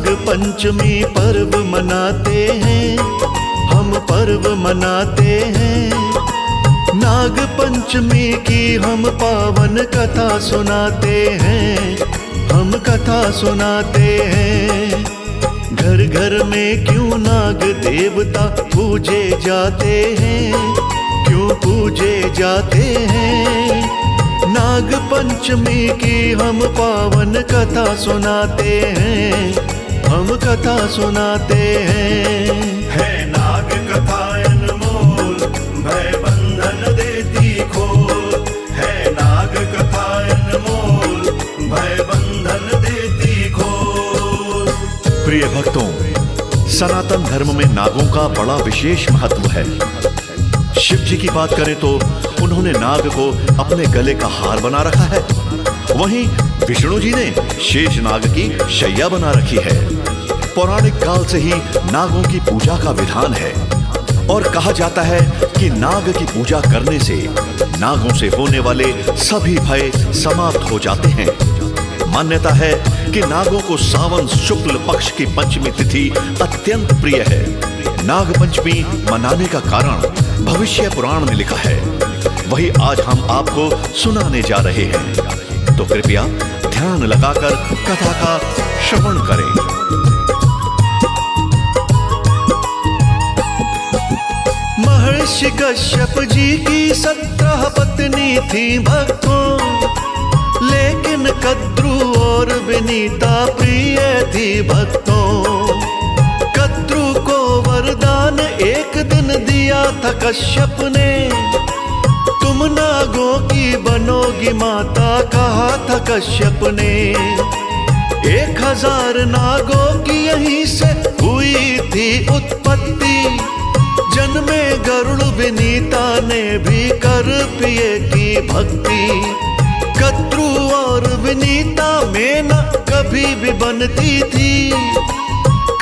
नाग पंचमी पर्व मनाते हैं, हम पर्व मनाते हैं। नाग पंचमी की हम पावन कथा सुनाते हैं, हम कथा सुनाते हैं। घर घर में क्यों नाग देवता पूजे जाते हैं, क्यों पूजे जाते हैं। नाग पंचमी की हम पावन कथा सुनाते हैं, हम कथा सुनाते हैं। है नाग कथा अनमोल, भय बंधन देती खोल। है नाग कथा अनमोल, भय बंधन देती खोल। प्रिय भक्तों, सनातन धर्म में नागों का बड़ा विशेष महत्व है। शिव जी की बात करें तो उन्होंने नाग को अपने गले का हार बना रखा है, वहीं विष्णु जी ने शेष नाग की शैया बना रखी है। पौराणिक काल से ही नागों की पूजा का विधान है और कहा जाता है कि नाग की पूजा करने से नागों से होने वाले सभी भय समाप्त हो जाते हैं। मान्यता है कि नागों को सावन शुक्ल पक्ष की पंचमी तिथि अत्यंत प्रिय है। नाग पंचमी मनाने का कारण भविष्य पुराण में लिखा है, वही आज हम आपको सुनाने जा रहे हैं। तो कृपया ध्यान लगाकर कथा का श्रवण करें। महर्षि कश्यप जी की 17 पत्नी थी भक्तों, लेकिन कद्रु और विनीता प्रिय थी भक्तों। कद्रु को वरदान एक दिन दिया था कश्यप ने, तुम नागों की बनोगी माता कहा था कश्यप ने। 1000 नागों की यहीं से हुई थी उत्पत्ति, जन्मे गरुड़ विनीता ने भी कर पिए की भक्ति। कद्रु और विनीता में न कभी भी बनती थी,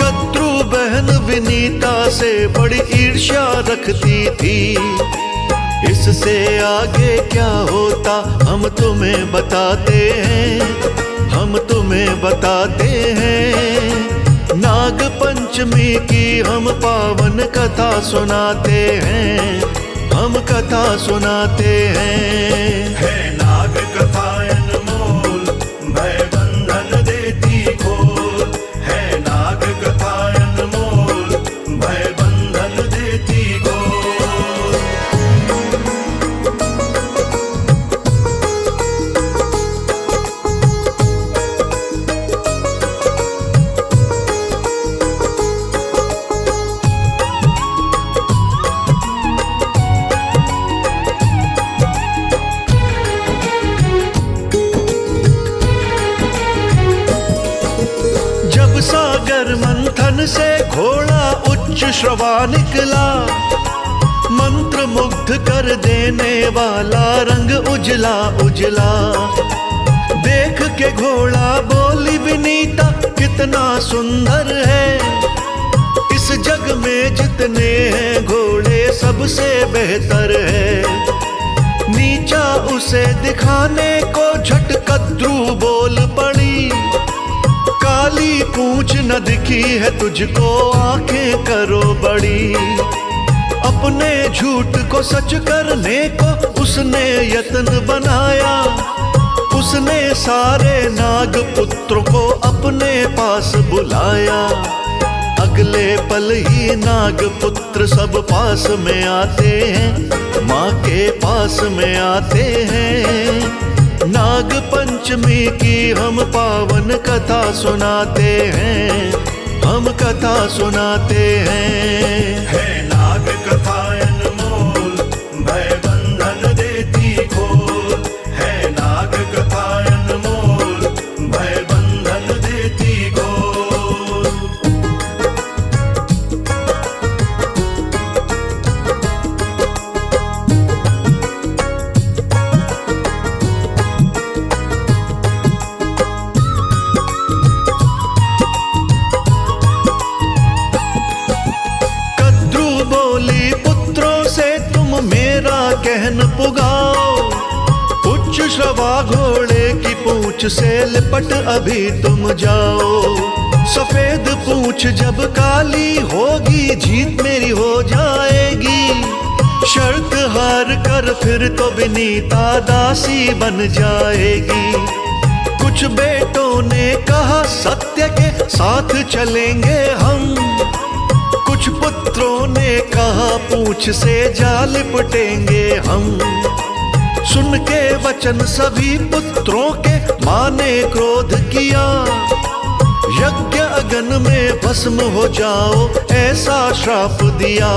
कद्रु बहन विनीता से बड़ी ईर्ष्या रखती थी। इससे आगे क्या होता हम तुम्हें बताते हैं, हम तुम्हें बताते हैं। नाग पंचमी की हम पावन कथा सुनाते हैं, हम कथा सुनाते हैं। है नाग कथा अनमोल, भय बंधन देती खोल। है नाग कथा अनमोल, भय बंधन देती खोल। जब सागर मंथन से घोड़ा उच्च श्रवा निकला, मंत्र मुग्ध कर देने वाला रंग उजला उजला। देख के घोड़ा बोली विनीता कितना सुंदर है, इस जग में जितने हैं घोड़े सबसे बेहतर है। नीचा उसे दिखाने को झट कद्रु बोल पड़ी, काली पूंछ न दिखी है तुझको आंखें करो बड़ी। अपने झूठ को सच करने को उसने यत्न बनाया, उसने सारे नाग पुत्रों को अपने पास बुलाया। अगले पल ही नाग पुत्र सब पास में आते हैं, माँ के पास में आते हैं। नाग पंचमी की हम पावन कथा सुनाते हैं, हम कथा सुनाते हैं। है नाग कथा अनमोल, भय बंधन देती खोल। है नाग कथा अनमोल, भय बंधन देती खोल। कहन पुगाओ, उच्च श्रवा घोड़े की पूंछ से लिपट अभी तुम जाओ। सफेद पूंछ जब काली होगी, जीत मेरी हो जाएगी। शर्त हार कर फिर तो विनीता दासी बन जाएगी। कुछ बेटों ने कहा सत्य के साथ चलेंगे हम, कुछ पुत्रों ने कहा पूंछ से जा लिपटेंगे हम। सुन के वचन सभी पुत्रों के माँ ने क्रोध किया, यज्ञ अग्नि में भस्म हो जाओ ऐसा श्राप दिया।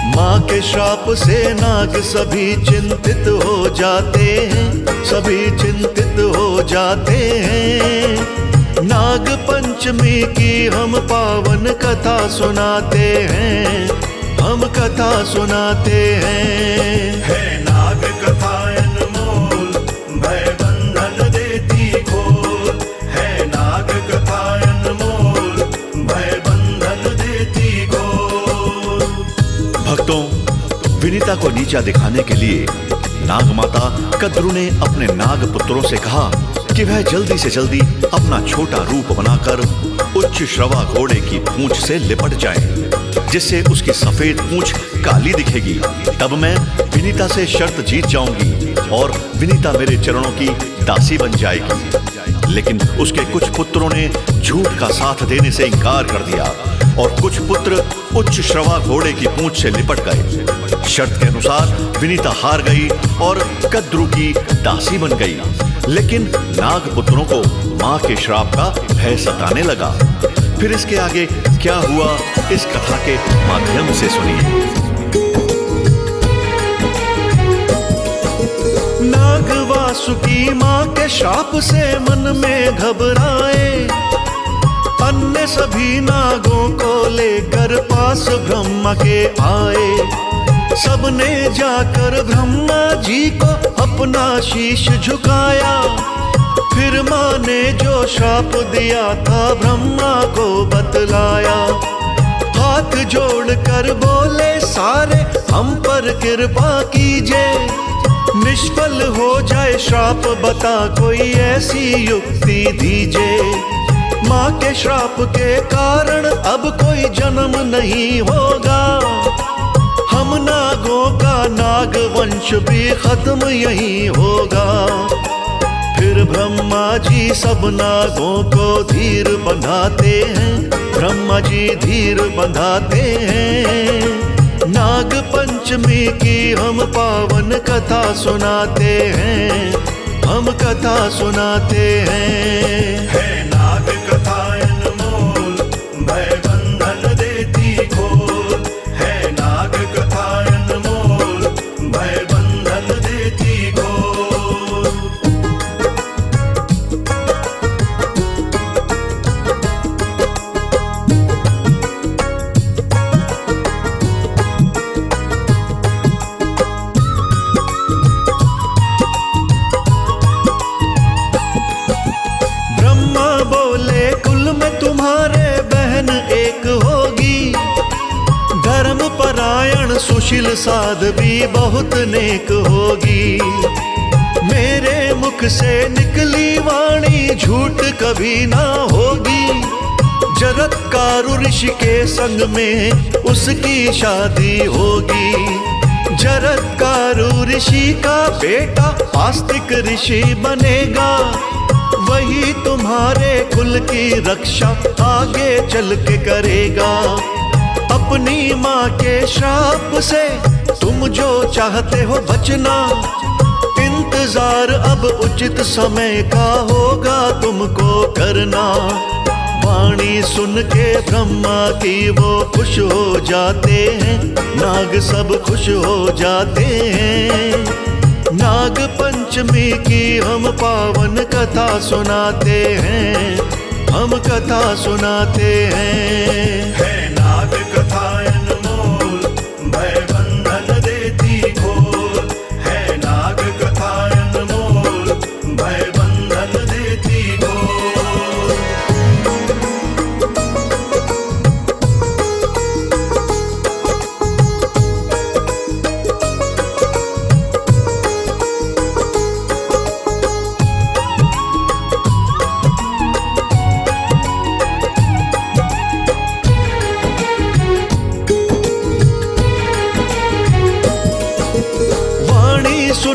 माँ के श्राप से नाग सभी चिंतित हो जाते हैं, सभी चिंतित हो जाते हैं। नाग पंचमी की हम पावन कथा सुनाते हैं, हम कथा सुनाते हैं। है नाग कथा अनमोल, भय बंधन देती खोल। है नाग कथा अनमोल, भय बंधन देती खोल। भक्तों, विनीता को नीचा दिखाने के लिए नाग माता कद्रू ने अपने नाग पुत्रों से कहा कि वह जल्दी से जल्दी अपना छोटा रूप बनाकर उच्च श्रवा घोड़े की पूंछ से लिपट जाए, जिससे उसकी सफेद पूंछ काली दिखेगी। तब मैं विनीता से शर्त जीत जाऊंगी और विनीता मेरे चरणों की दासी बन जाएगी। लेकिन उसके कुछ पुत्रों ने झूठ का साथ देने से इनकार कर दिया और कुछ पुत्र उच्च श्रवा घोड़े की पूंछ से लिपट गए। शर्त के अनुसार विनीता हार गई और कद्रू की दासी बन गई। लेकिन नाग पुत्रों को मां के श्राप का भय सताने लगा। फिर इसके आगे क्या हुआ, इस कथा के माध्यम से सुनिए। नाग वासुकी मां के श्राप से मन में घबराए, अन्य सभी नागों को लेकर पास ब्रह्मा के आए। सबने जाकर ब्रह्मा जी को अपना शीश झुकाया, फिर मां ने जो श्राप दिया था ब्रह्मा को बतलाया। हाथ जोड़कर बोले सारे हम पर कृपा कीजिए, निष्फल हो जाए श्राप बता कोई ऐसी युक्ति दीजिए। माँ के श्राप के कारण अब कोई जन्म नहीं होगा, हम नागों का नाग वंश भी खत्म यही होगा। फिर ब्रह्मा जी सब नागों को धीर बंधाते हैं, ब्रह्मा जी धीर बंधाते हैं। नाग पंचमी की हम पावन कथा सुनाते हैं, हम कथा सुनाते हैं। है नाग कथा अनमोल, भय बंधन देती खोल। है नाग कथा अनमोल, भय बंधन देती खोल। बोले कुल में तुम्हारे बहन एक होगी, धर्म परायण सुशील साध्वी बहुत नेक होगी। मेरे मुख से निकली वाणी झूठ कभी ना होगी, जरत्कारु ऋषि के संग में उसकी शादी होगी। जरत्कारु ऋषि का बेटा आस्तिक ऋषि बनेगा, वही तुम्हारे कुल की रक्षा आगे चल के करेगा। अपनी माँ के श्राप से तुम जो चाहते हो बचना, इंतजार अब उचित समय का होगा तुमको करना। वाणी सुन के ब्रह्मा की वो खुश हो जाते हैं, नाग सब खुश हो जाते हैं। नाग पंचमी की हम पावन कथा सुनाते हैं, हम कथा सुनाते हैं। है नाग कथा अनमोल, भय बंधन देती खोल। है नाग कथा अनमोल, भय बंधन देती खोल।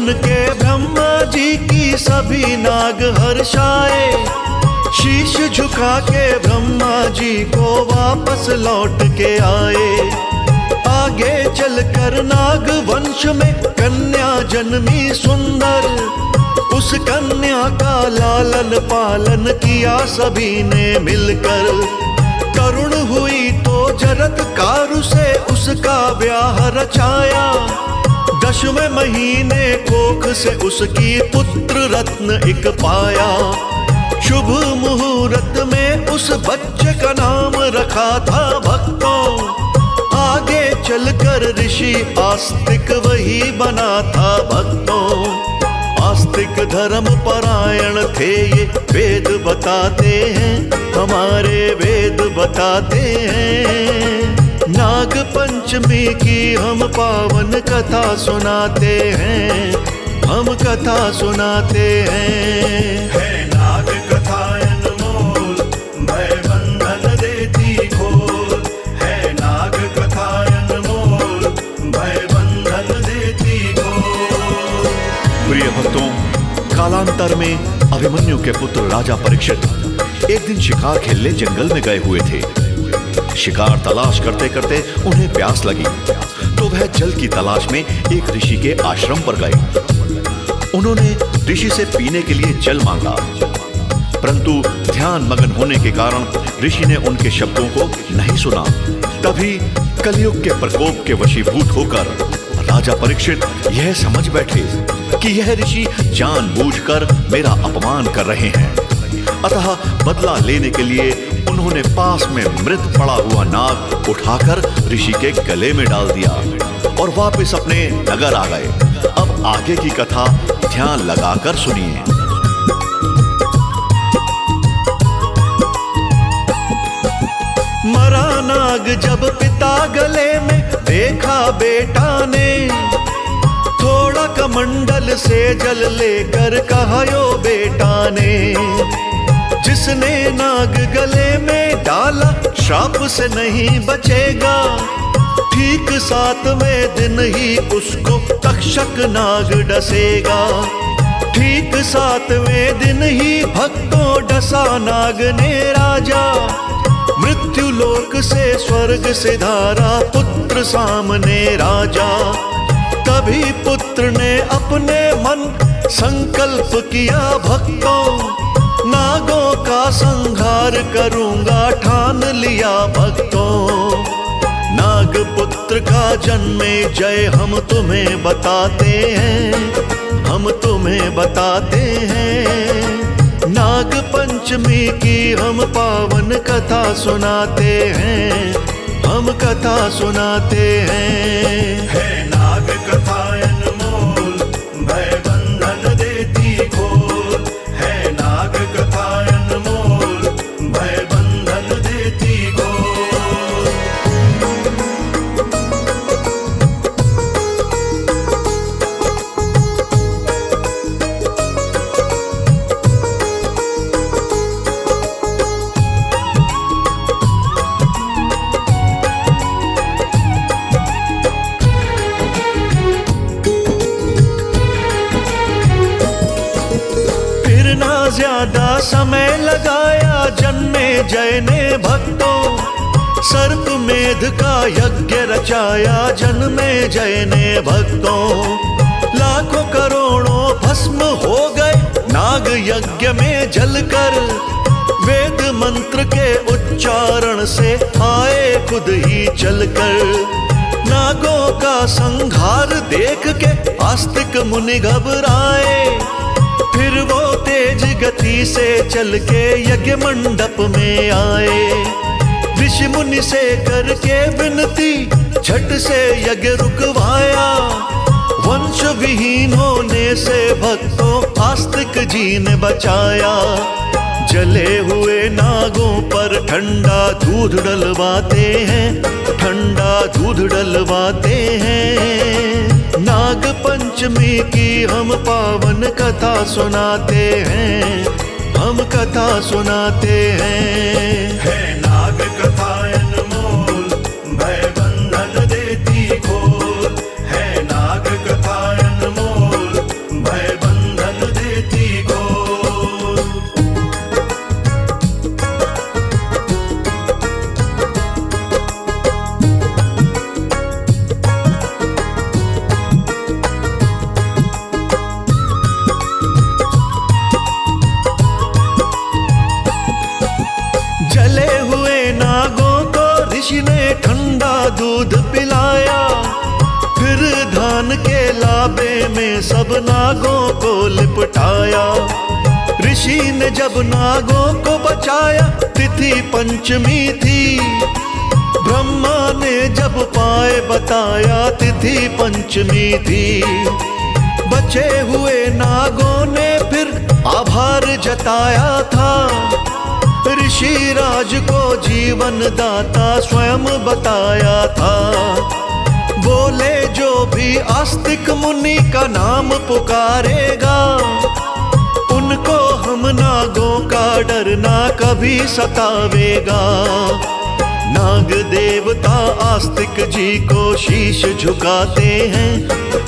सुन के ब्रह्मा जी की सभी नाग हर्षाए। शीश झुका के ब्रह्मा जी को वापस लौट के आए। आगे चलकर नाग वंश में कन्या जन्मी सुंदर। उस कन्या का लालन पालन किया सभी ने मिलकर। तरुण हुई तो जरत कारु से उसका ब्याह रचाया। 10वें महीने कोख से उसकी पुत्र रत्न एक पाया। शुभ मुहूर्त में उस बच्चे का नाम रखा था भक्तों। आगे चलकर ऋषि आस्तिक वही बना था भक्तों। आस्तिक धर्म परायण थे ये वेद बताते हैं, हमारे वेद बताते हैं। नाग पंचमी की हम पावन कथा सुनाते हैं, हम कथा सुनाते हैं। है नाग कथा अनमोल, भय बंधन देती घोर। है नाग कथा अनमोल, भय बंधन देती घोर। प्रिय भक्तों, कालांतर में अभिमन्यु के पुत्र राजा परीक्षित एक दिन शिकार खेलने जंगल में गए हुए थे। शिकार तलाश करते करते उन्हें प्यास लगी तो वह जल की तलाश में एक ऋषि के आश्रम पर गए। उन्होंने ऋषि से पीने के लिए जल मांगा, परंतु ध्यान मगन होने के कारण ऋषि ने उनके शब्दों को नहीं सुना। तभी कलयुग के प्रकोप के वशीभूत होकर राजा परीक्षित यह समझ बैठे कि यह ऋषि जानबूझकर मेरा अपमान कर रहे हैं। अतः बदला लेने के लिए उन्होंने पास में मृत पड़ा हुआ नाग उठाकर ऋषि के गले में डाल दिया और वापस अपने नगर आ गए। अब आगे की कथा ध्यान लगाकर सुनिए। मरा नाग जब पिता गले में देखा बेटा ने। थोड़ा कमंडल से जल लेकर कहा यो बेटा ने। जिसने नाग गले में डाला श्राप से नहीं बचेगा। ठीक 7वें दिन ही उसको तक्षक नाग डसेगा। ठीक 7वें दिन ही भक्तों डसा नाग ने राजा। मृत्यु लोक से स्वर्ग सिधारा पुत्र सामने राजा। तभी पुत्र ने अपने मन संकल्प किया भक्तों। नागों का संहार करूंगा ठान लिया भक्तों। नाग पुत्र का जन्मे जय हम तुम्हें बताते हैं, हम तुम्हें बताते हैं। नाग पंचमी की हम पावन कथा सुनाते हैं, हम कथा सुनाते हैं। है नाग कथा अनमोल, भय बंधन देती घोर। है नाग कथा अनमोल, भय बंधन देती घोर। ज्यादा समय लगाया जन्मे जय ने भक्तों। सर्प मेध का यज्ञ रचाया जन्मे जय ने भक्तों। लाखों करोड़ों भस्म हो गए नाग यज्ञ में जलकर। वेद मंत्र के उच्चारण से आए खुद ही चलकर। नागों का संहार देख के आस्तिक मुनि घबराए। फिर वो तेज गति से चल के यज्ञ मंडप में आए। ऋषि मुनि से करके विनती झट से यज्ञ रुकवाया। वंश विहीन होने से भक्तों आस्तिक जी ने बचाया। जले हुए नागों पर ठंडा दूध डलवाते हैं, ठंडा दूध डलवाते हैं। नाग पंचमी की हम पावन कथा सुनाते हैं, हम कथा सुनाते हैं। है नाग कथा अनमोल, भय बंधन देती घोर। है नाग कथा अनमोल, ऋषि ने ठंडा दूध पिलाया, फिर धान के लाबे में सब नागों को लिपटाया। ऋषि ने जब नागों को बचाया, तिथि पंचमी थी। ब्रह्मा ने जब पाए बताया, तिथि पंचमी थी। बचे हुए नागों ने फिर आभार जताया था। ऋषि राज को जीवन दाता स्वयं बताया था। बोले जो भी आस्तिक मुनि का नाम पुकारेगा, उनको हम नागों का डर ना कभी सतावेगा। नाग देवता आस्तिक जी को शीश झुकाते हैं,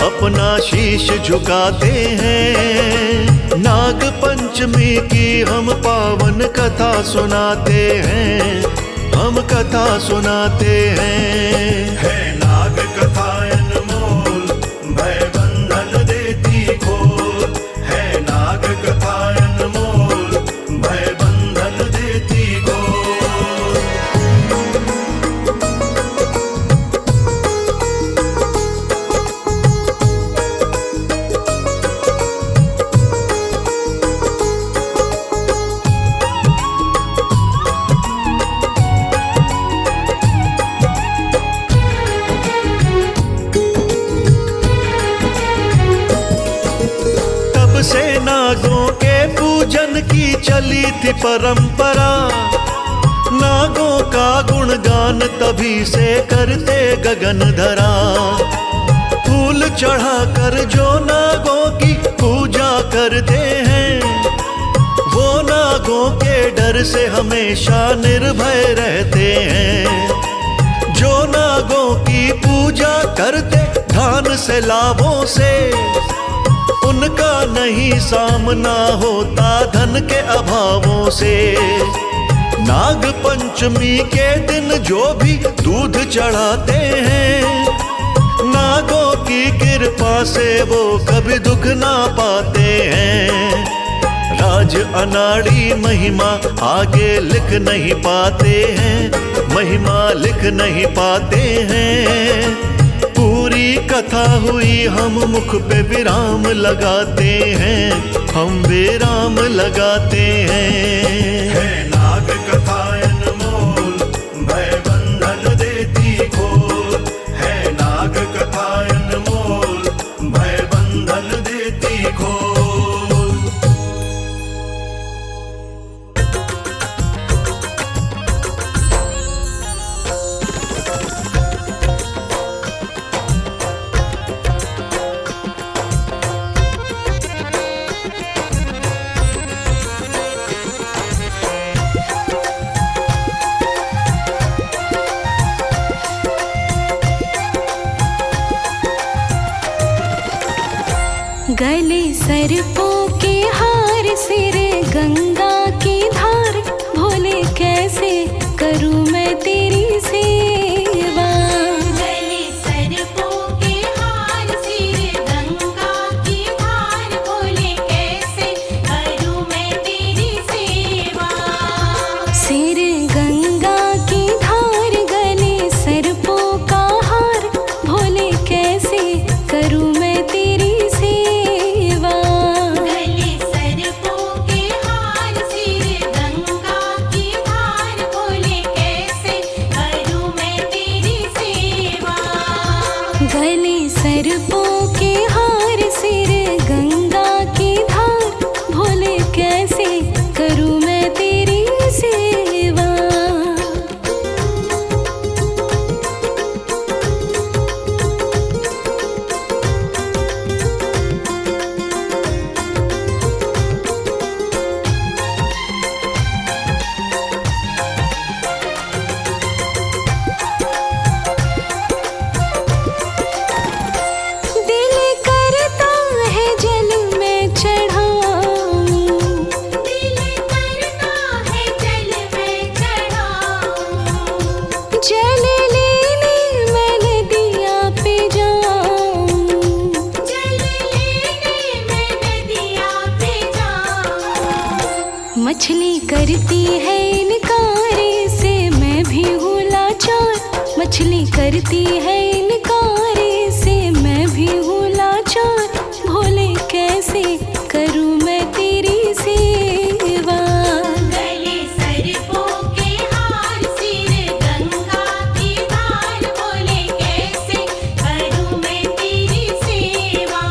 अपना शीश झुकाते हैं। नाग पंचमी की हम पावन कथा सुनाते हैं, हम कथा सुनाते हैं। है नाग कथा अनमोल, भय बंधन देती खोल। है नाग कथा अनमोल, भय बंधन देती खोल। से नागों के पूजन की चली थी परंपरा। नागों का गुणगान तभी से करते गगन धरा। फूल चढ़ाकर जो नागों की पूजा करते हैं, वो नागों के डर से हमेशा निर्भय रहते हैं। जो नागों की पूजा करते धान से लाभों से, उनका नहीं सामना होता धन के अभावों से। नाग पंचमी के दिन जो भी दूध चढ़ाते हैं, नागों की कृपा से वो कभी दुख ना पाते हैं। राज अनाड़ी महिमा आगे लिख नहीं पाते हैं, महिमा लिख नहीं पाते हैं। पूरी कथा हुई हम मुख पे विराम लगाते हैं, हम विराम लगाते हैं। है नाग कथा अनमोल, भय बंधन देती खोल। है नाग कथा अनमोल, भय बंधन देती खोल। गले सर्पों के हार, सिर गंगा की धार। भोले कैसे करूं मैं तेरी सेवा। गले सर्पों के हार, सिर गंगा की धार। भोले कैसे करूं मैं तेरी सेवा। सिर गंगा की धार, गले सर्पों का हार। भोले कैसे करूं मैं तेरी सेवा। गले सर्पों के हार, सिर गंगा की धार। भोले कैसे करूं मैं तेरी सेवा। गले सर्पों के हार, सिर गंगा की धार। भोले कैसे करूं मैं तेरी सेवा। दिल करता है जल में चढ़ाऊं। दिल करता है जल में चढ़ाऊं। जल लेने मैं नदिया पे जाऊं। जल लेने मैं नदिया पे जाऊं। मछली करती है इनकार से मैं भी हूँ लाचार। करती है इनकार से मैं भी हूँ लाचार, भोले कैसे करूँ मैं तेरी सेवा। गले सर्पों के हार, सिर गंगा की धार, बोले कैसे करूं मैं तेरी सेवा।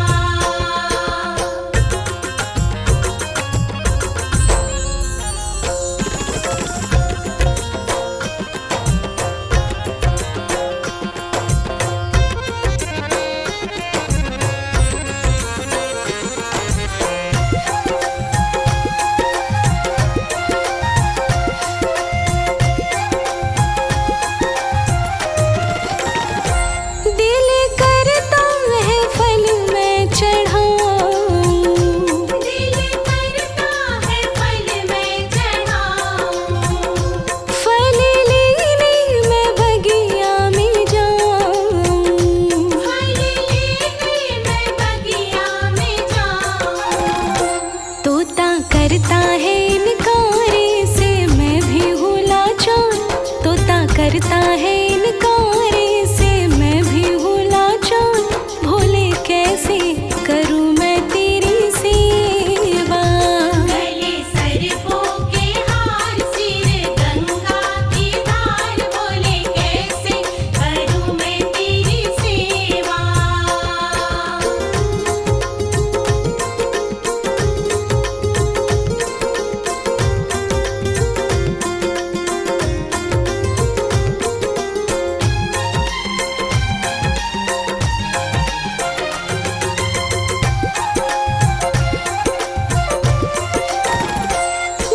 दिल करता है फल मैं चढ़ाऊं, दिल करता है फल मैं चढ़ाऊं, फल लेने मैं बगिया में जाऊं। फल लेने मैं बगिया में जाऊं। तोता करता है इनकार से मैं भी हूँ लाचार, तोता करता है इनकार से मैं भी हूँ लाचार, भोले कैसे करूँ मैं तेरी सेवा। गले सर्पों के हार, सिर गंगा की धार, बोले कैसे करूं मैं तेरी सेवा।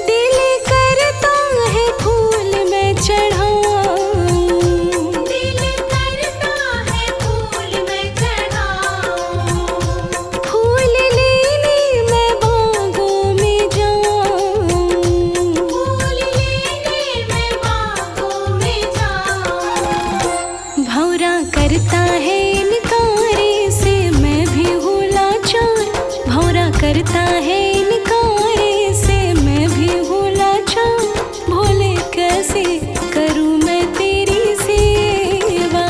दिल करता है फूल मैं चढ़ाऊं, दिल करता है फूल मैं चढ़ाऊं, फूल लेने मैं बागों में जाऊं। फूल लेने मैं बागों में जाऊं। भौरा करता है इनकार से मैं भी हूँ लाचार, भौरा करता है इनकार से मैं भी हूँ लाचार, भोले कैसे करूँ मैं तेरी सेवा।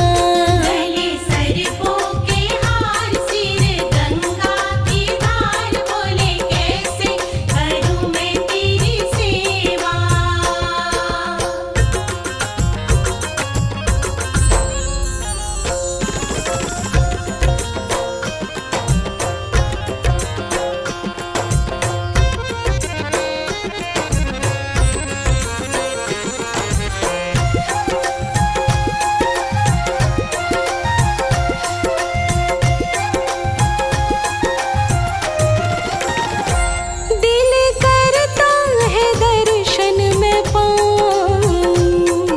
गले सर्पों के हार, सिर गंगा की धार, बोले कैसे करूं मैं तेरी सेवा। दिल करता है दर्शन मैं पाऊं,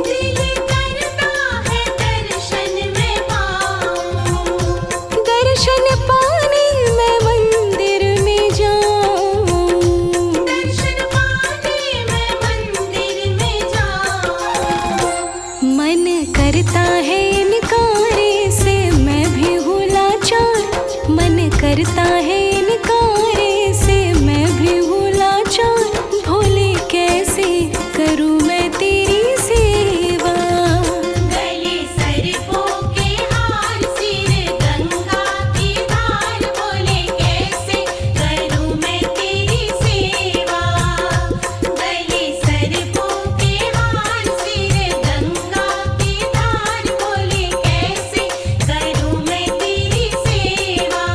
दिल करता है दर्शन में पाऊं, दर्शन पाने मैं मंदिर में जाऊं। दर्शन पाने मैं मंदिर में जाऊं। मन करता है इनकार से मैं भी हूँ लाचार, मन करता है इनकार से मैं भी हूँ लाचार, भोले कैसे करूँ मैं तेरी सेवा। गले सर्पों के हार, सिर गंगा की धार, बोले कैसे करूं मैं तेरी सेवा। गले सर्पों के हार, सिर गंगा की धार, बोले कैसे करूं मैं तेरी सेवा।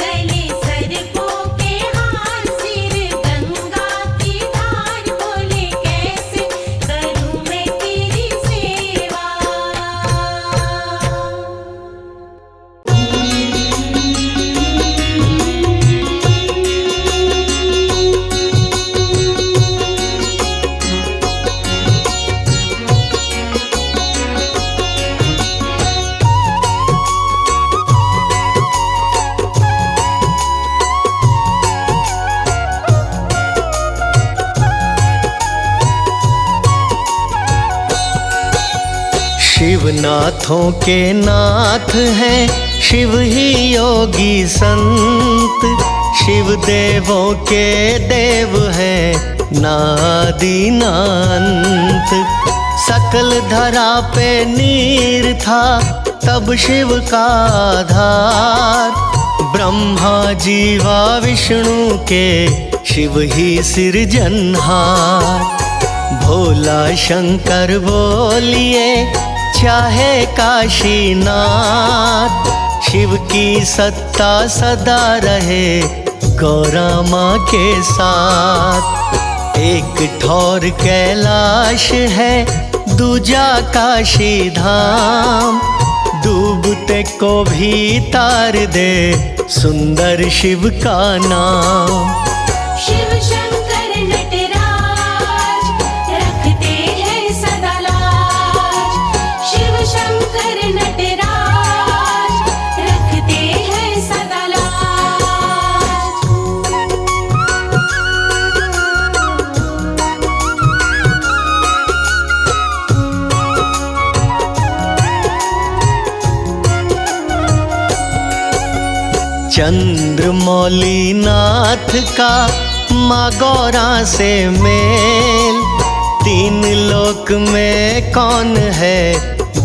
गले सर्पों के हार, सिर गंगा की धार, बोले कैसे करूं मैं तेरी सेवा। शिवनाथों के नाथ हैं, शिव ही योगी संत, शिव देवों के देव हैं, नादि नांत। सकल सकल धरा पे नीर था तब शिव का आधार। ब्रह्मा जीवा विष्णु के शिव ही सिरजनहार। भोला शंकर बोलिए चाहे काशीनाथ, शिव की सत्ता सदा रहे गौरा माँ के साथ। एक ठौर कैलाश है दूजा काशी धाम, डूबते को भी तार दे सुंदर शिव का नाम। शिव शंकर नटराज रखते हैं सदा लाज। शिव शंकर नटराज रखते हैं सदा लाज। चंद्रमौलीनाथ का माँ गौरा से मेल, तीन लोक में कौन है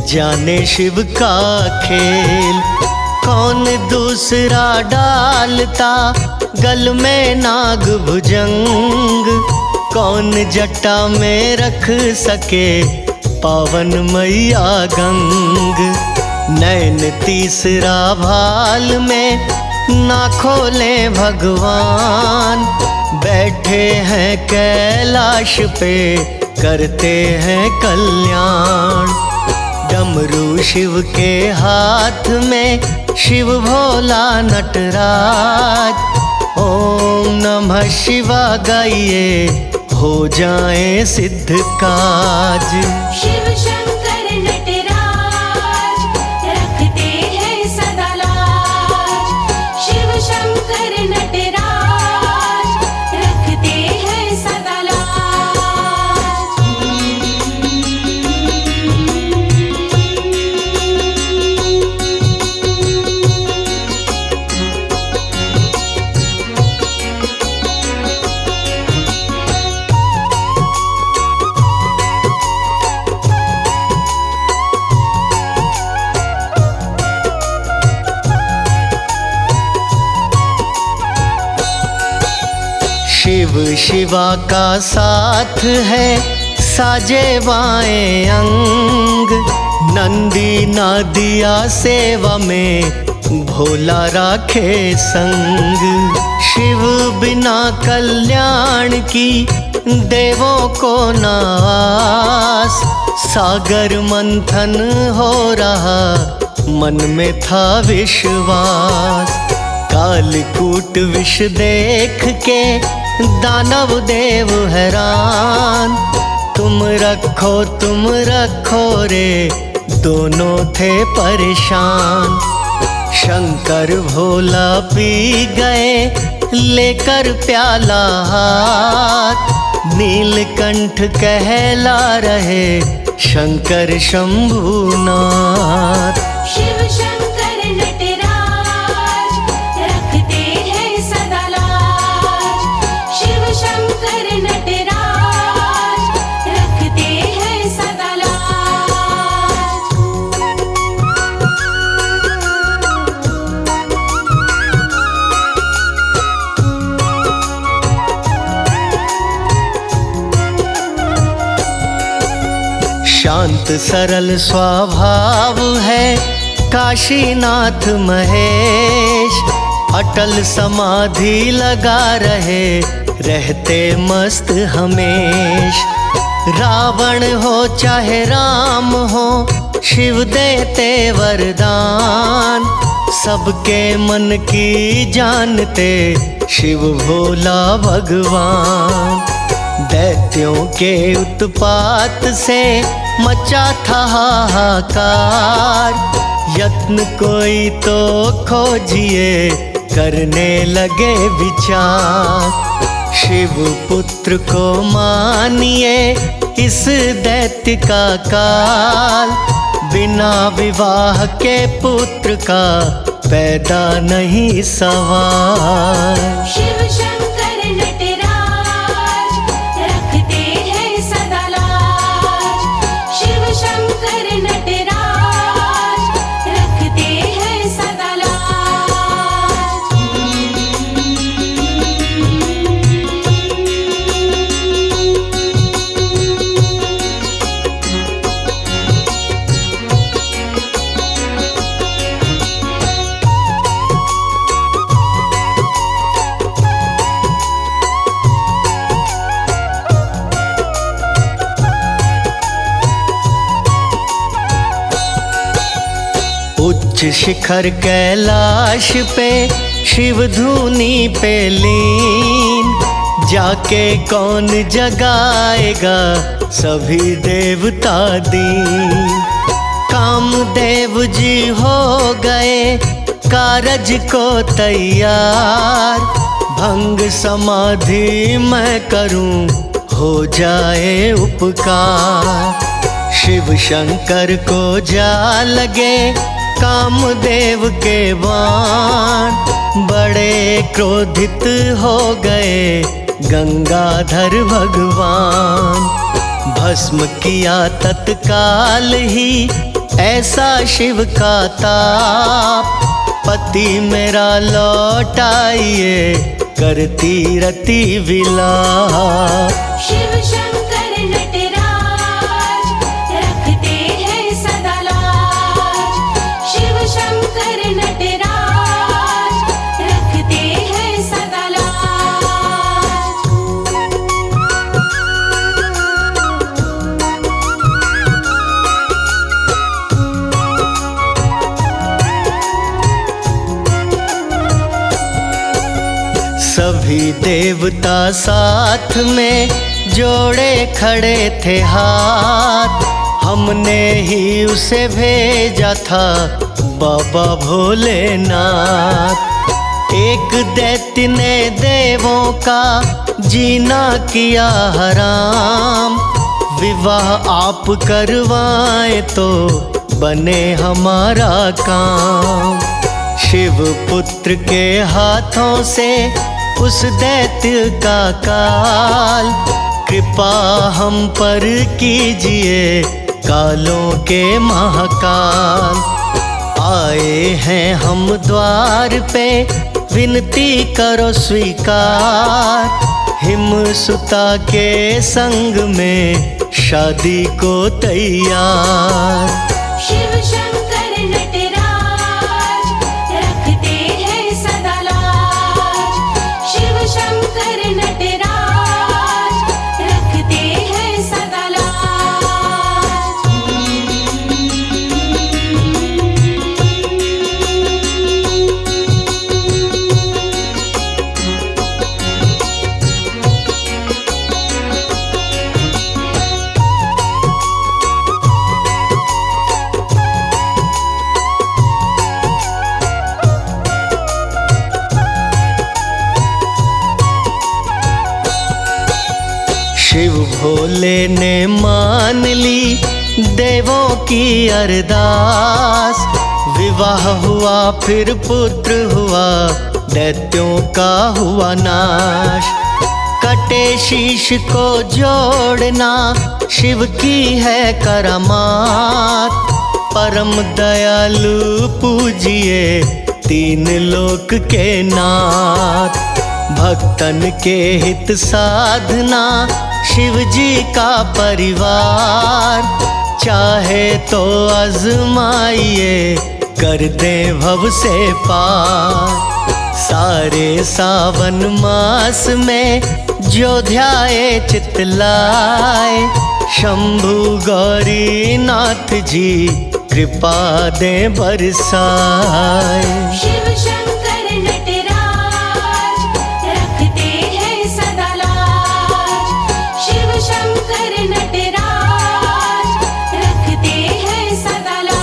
जाने शिव का खेल। कौन दूसरा डालता गल में नाग भुजंग, कौन जटा में रख सके पावन मैया गंग। नैन तीसरा भाल में ना खोले भगवान, बैठे हैं कैलाश पे करते हैं कल्याण। डमरू शिव के हाथ में शिव भोला नटराज, ओम नमः शिवाय गाइए हो जाए सिद्ध काज। शिव शंकर नटराज रखते हैं सदा लाज। शिव शंकर नटराज रखते हैं सदा लाज। शिव शिवा का साथ है साजे बाएं अंग, नंदी नादिया सेवा में भोला राखे संग। शिव बिना कल्याण की देवों को नास, सागर मंथन हो रहा मन में था विश्वास। कालकूट विष देख के दानव देव हैरान, तुम रखो रे दोनों थे परेशान। शंकर भोला पी गए लेकर प्याला हाथ, नीलकंठ कहला रहे शंकर शंभुनाथ। शिव शंकर नटराज रखते हैं सदा लाज। शिव शंकर नटराज रखते हैं सदा लाज। शांत सरल स्वभाव है काशीनाथ महेश, अटल समाधि लगा रहे रहते मस्त हमेश। रावण हो चाहे राम हो शिव देते वरदान, सबके मन की जानते शिव भोला भगवान। दैत्यों के उत्पात से मचा था हाहाकार, यत्न कोई तो खोजिए करने लगे विचार। शिव पुत्र को मानिए इस दैत्य का काल, बिना विवाह के पुत्र का पैदा नहीं सवाल। शिव शंकर नटराज रखते हैं सदा लाज। शिव शंकर नटराज रखते हैं सदा लाज। उच्च शिखर कैलाश पे शिव धुनी पे लीन, जाके कौन जगाएगा सभी देवता दीन। कामदेव जी हो गए कारज को तैयार, भंग समाधि मैं करूं हो जाए उपकार। शिव शंकर को जा लगे कामदेव के बाण, बड़े क्रोधित हो गए गंगाधर भगवान। भस्म किया तत्काल ही ऐसा शिव का ताप, पति मेरा लौटाइए करती रति विलाप। शिव शंकर नटराज रखते हैं सदा लाज। शिव शंकर नटराज रखते हैं सदा लाज। सभी देवता साथ में जोड़े खड़े थे हाथ, हमने ही उसे भेजा था बाबा भोलेनाथ। एक दैत्य ने देवों का जीना किया हराम, विवाह आप करवाएं तो बने हमारा काम। शिव पुत्र के हाथों से उस दैत्य का काल, कृपा हम पर कीजिए कालों के महाकाल। आए हैं हम द्वार पे विनती करो स्वीकार, हिमसुता के संग में शादी को तैयार। शिव शंकर नटराज रखते हैं सदा लाज। शिव शंकर नटराज रखते हैं सदा लाज। शिव भोले ने मान ली देवों की अरदास, विवाह हुआ फिर पुत्र हुआ दैत्यों का हुआ नाश। कटे शीश को जोड़ना शिव की है करामात, परम दयालु पूजिए तीन लोक के नाथ। भक्तन के हित साधना शिव जी का परिवार, चाहे तो आजमाइए कर दे भव से पार। सारे सावन मास में जो ध्याए चितलाए, शंभु गौरी नाथ जी कृपा दे बरसाए। शिव शंकर नटराज रखते हैं सदा लाज। शिव शंकर नटराज रखते हैं सदा लाज।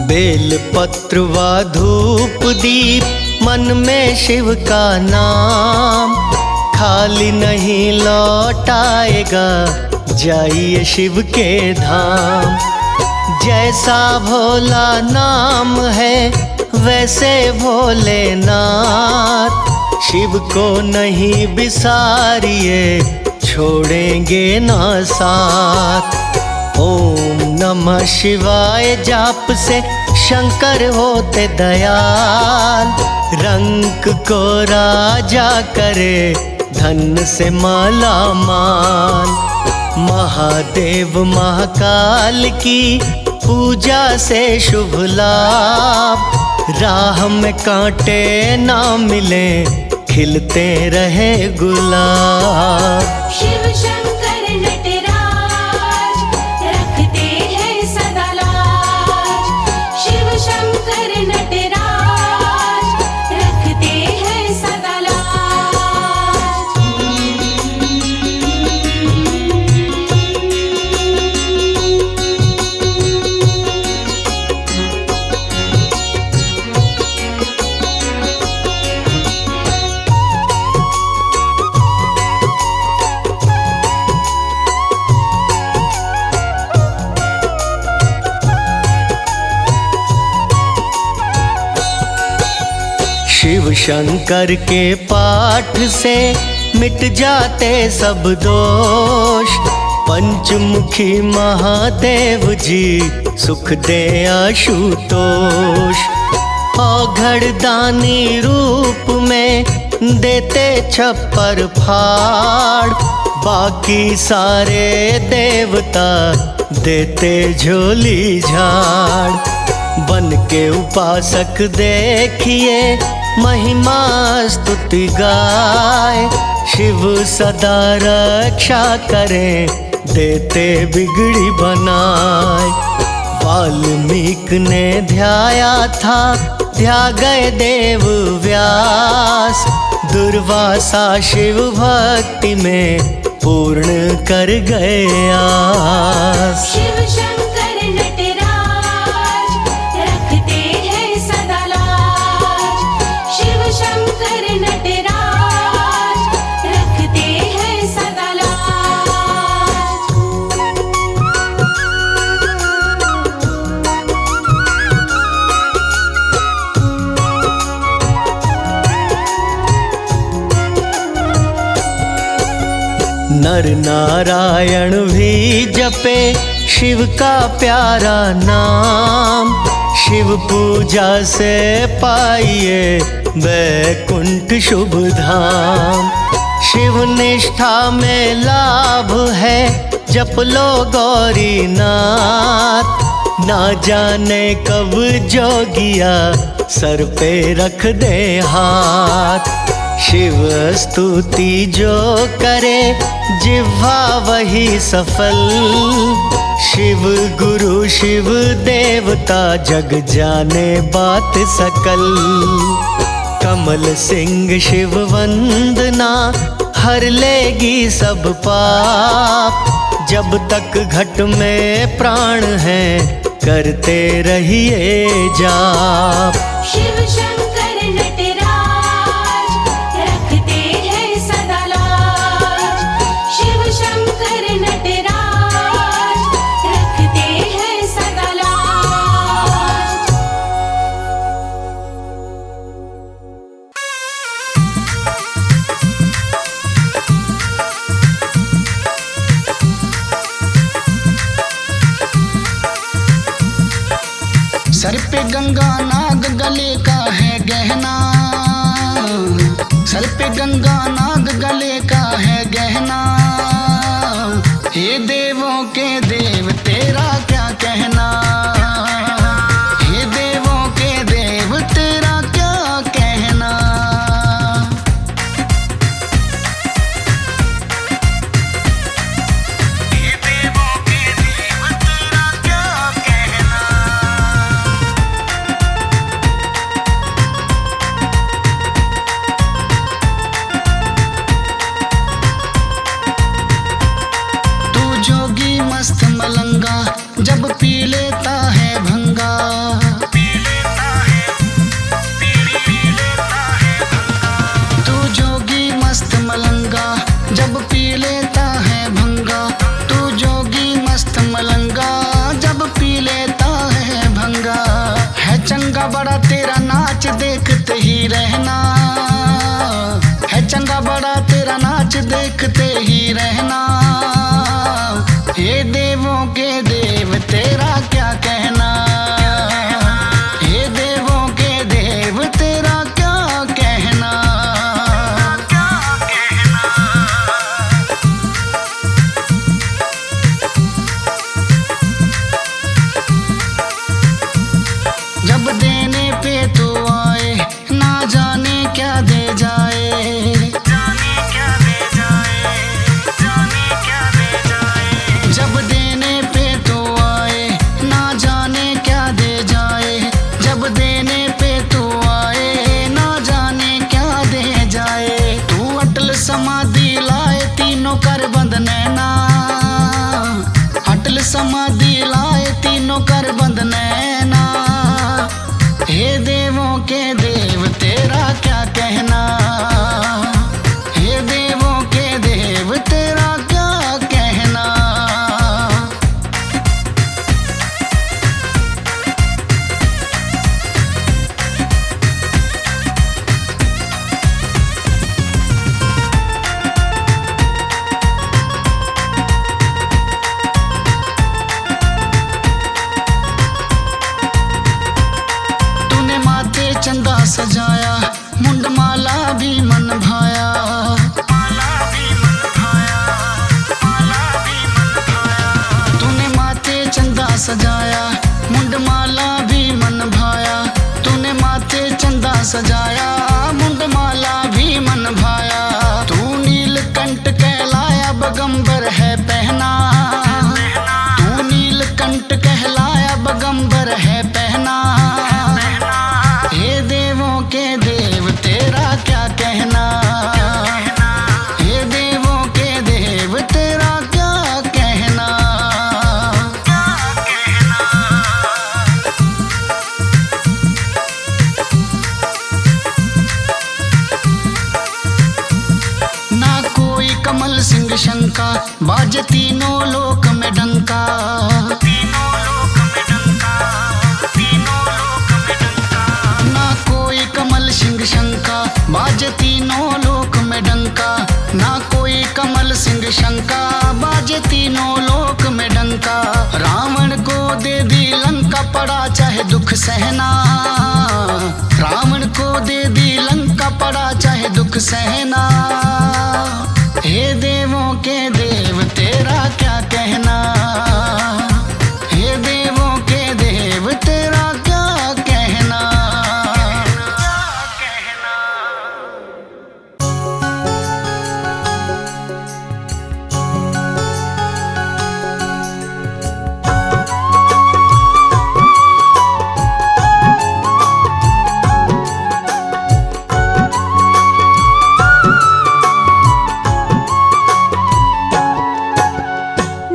बेल पत्र व धूप दीप मन में शिव का नाम, खाली नहीं लौटाएगा जाइए शिव के धाम। जैसा भोला नाम है वैसे भोलेनाथ, शिव को नहीं बिसारिए छोड़ेंगे ना साथ। ओम नमः शिवाय जाप से शंकर होते दयाल, रंक को राजा करे धन से माला माल। महादेव महाकाल की पूजा से शुभ लाभ, राह में कांटे ना मिले खिलते रहे गुलाब। शिव शंकर नटराज रखते हैं सदा लाज। शिव शंकर नटराज रखते हैं सदा लाज। शिव शंकर के पाठ से मिट जाते सब दोष, पंचमुखी महादेव जी सुख दे आशुतोष। औघड़ दानी रूप में देते छप्पर फाड़, बाकी सारे देवता देते झोली झाड़। बन के उपासक देखिए महिमा स्तुति गाय, शिव सदा रक्षा करे देते बिगड़ी बनाए। वाल्मीकि ने ध्याया था ध्या गए देव व्यास, दुर्वासा शिव भक्ति में पूर्ण कर गए आस। शिव शंकर नटराज रखते हैं सदा लाज। शिव शंकर नटराज रखते हैं सदा लाज। नर नारायण भी जपे शिव का प्यारा नाम, शिव पूजा से पाइए वैकुंठ शुभ धाम। शिव निष्ठा में लाभ है जप लो गौरी नाथ, ना जाने कब जोगिया सर पे रख दे हाथ। शिव स्तुति जो करे जिह्वा वही सफल, शिव गुरु शिव देवता जग जाने बात सकल। कमल सिंह शिव वंदना हर लेगी सब पाप, जब तक घट में प्राण है करते रहिए जाप। शिव शंकर नटराज रखते हैं सदा लाज। शिव शंकर नटराज रखते हैं सदा लाज। सर पे गंगा नाग गले का है गहना, सर पे गंगा नाग गले का है गहना। हे देवों के देव तेरा क्या कहना, हे देवों के देव तेरा क्या कहना। हे देवों के देव तेरा क्या कहना। जोगी मस्त ही रहना, है चंगा बड़ा तेरा नाच देखते ही रहना। हे देवों के देव तेरा क्या कहना, हे देवों के देव तेरा क्या कहना। जब देने पे तू आए ना जाने क्या दे जाए, जब देने पे तू आए ना जाने क्या दे जाए, जब देने पे तू आए ना जाने क्या दे जाए। तू अटल समाधि लाए तीनों कर बंद नैना, अटल समाधि लाए तीनों कर बंद नैना। हे देवों के देव तेरा क्या कहना, हे देवों के देव तेरा क्या कहना। तूने माथे चंदा सजाया मुंडमाला भी मन भाया, तूने माथे चंदा सजाया मुंडमाला भी मन भाया, तूने माथे चंदा सजाया मुंडमाला भी मन भाया। तू नीलकंठ कहलाया बगंबर है पहना, तू नीलकंठ कहलाया बगंबर है पहना। हे देवों के देव तेरा क्या कहना, हे देवों के देव तेरा क्या कहना। ना कोई कमल सिंह शंका बाजे तीनों लोक में डंका, ना कोई कमल सिंह शंका बाजे तीनों लोक में डंका, ना कोई कमल सिंह शंका बाजे तीनों लोक में डंका। रावण को दे दी लंका पड़ा चाहे दुख सहना, रावण को दे दी लंका पड़ा चाहे दुख सहना। हे देवों के देव तेरा क्या कहना, हे देवों के देव तेरा क्या कहना।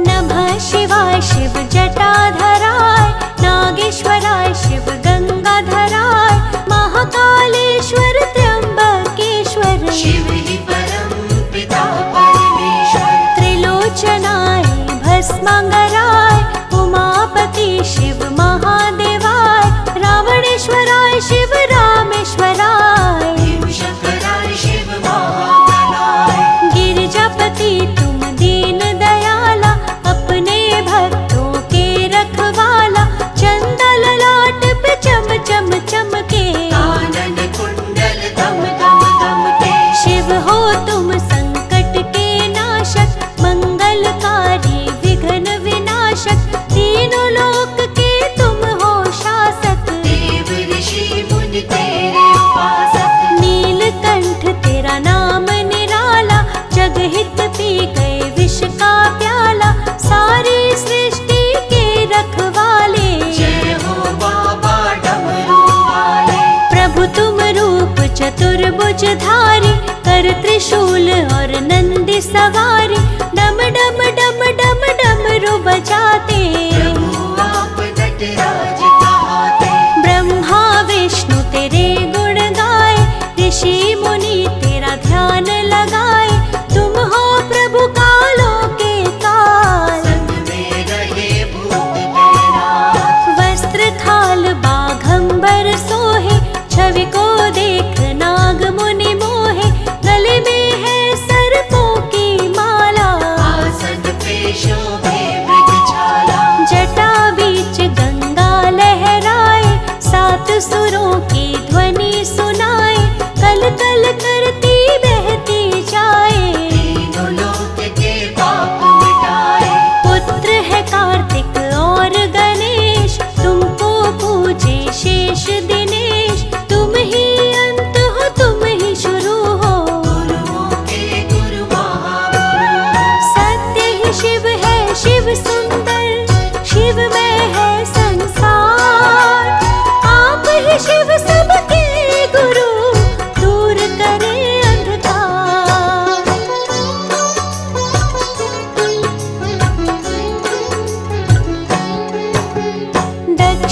नमः शिवाय शिव जटाधराय, नागेश्वराय शिव गंगाधराय, महाकालेश्वर त्र्यंबकेश्वर शिव ही परम पिता परमेश्वर, त्रिलोचनाय भस्मांगराय, उमापति शिव महादेवाय, रावणेश्वराय शिव रामेश्वराय, भीमशंकराय शिव महागणाय, गिरिजापति तुम दीन दयाला, अपने भक्तों के रखवाला, चंदा ललाट पे चम चम चमके, कानन कुंडल दम दम दमके। शिव हो तुम संकट के नाशक, मंगलकारी विघ्न विनाशक, तीनों लोक के तुम हो शासक, देव ऋषि मुनि तेरे उपासक, नीलकंठ तेरा नाम निराला, जगहित पी गए विष का प्याला, सारी सृष्टि के रखवाले। जय हो बाबा डमरू वाले, प्रभु तुम रूप चतुर्भुजधारी, कर त्रिशूल और नंदी सवारी, डम डम डम डम डमरू बजाते, प्रभु आप नटराज कहाते। ब्रह्मा विष्णु तेरे गुण गाए, ऋषि मुनि तेरा ध्यान लगाए, तुम हो प्रभु कालों के काल। संग में रहे भूत बैराग, वस्त्र थाल बाघंबर सोहे, छवि को देख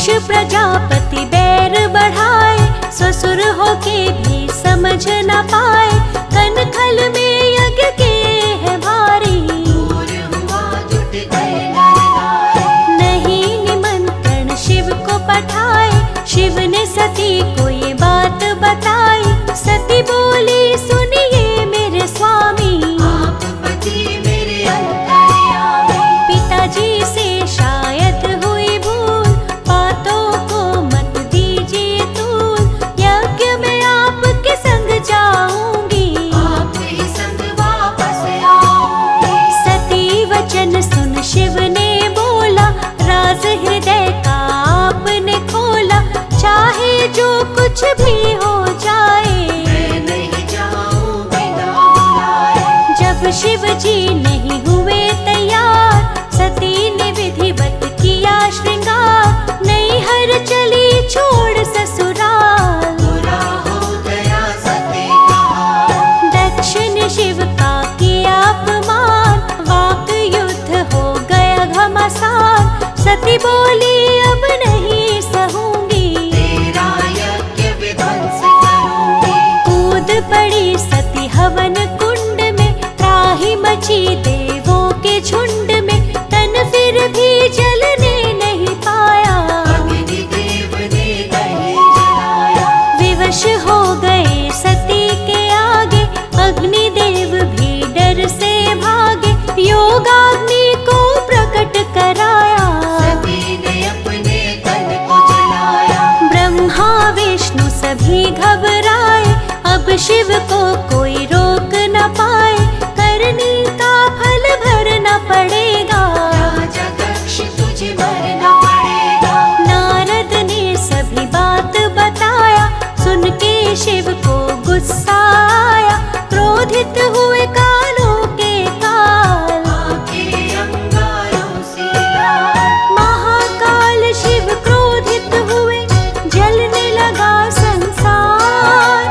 दक्ष प्रजापति बैर बढ़ाए, ससुर होके भी समझ न पाए। कनखल में यज्ञ के है भारी, दूर हुआ जुट गए नर नारी। नहीं निमंत्रण शिव को पठाए, शिव ने सती को ये बात बताई। सती बोली सुनिए मेरे स्वामी, आप पति मेरे अंतर्यामी। पिताजी से शायद हुई भूल, बातों को मत दीजिए तूल। यज्ञ में आपके संग जाऊंगी, आप ही संग वापस आऊंगी। सती वचन सुन शिव ने बोला, राज हृदय का आपने खोला। चाहे जो कुछ भी हो जाए, मैं नहीं जाऊं बिना बुलाए। जब शिव जी नहीं हुए तैयार, सती ने विधिवत किया श्रृंगार। नैहर चली छोड़ ससुराल, बुरा हो गया सती का हाल। दक्ष ने शिव का किया अपमान, वाक युद्ध हो गया घमासान। सती बोली अब नहीं सहूंगी, तेरा यज्ञ विध्वंस करूंगी। कूद पड़ी सती हवन कुंड में, त्राही मची देवों के झुंड में। तन फिर भी जलने नहीं पाया, अग्निदेव ने नहीं जलाया। विवश हो गए सती के आगे, अग्निदेव भी डर से भागे। योगाग्नि को प्रकट कराया, सती ने अपने तन को जलाया। ब्रह्मा विष्णु सभी घबराए, अब शिव को कोई रोक न पाए। करनी का फल भरना पड़ेगा, राजा दक्ष तुझे मरना पड़ेगा। नारद ने सभी बात बताया, सुन के शिव को गुस्सा आया। क्रोधित हुए कालों के काल, आंखें अंगारों से लाल। महाकाल शिव क्रोधित हुए, जलने लगा संसार।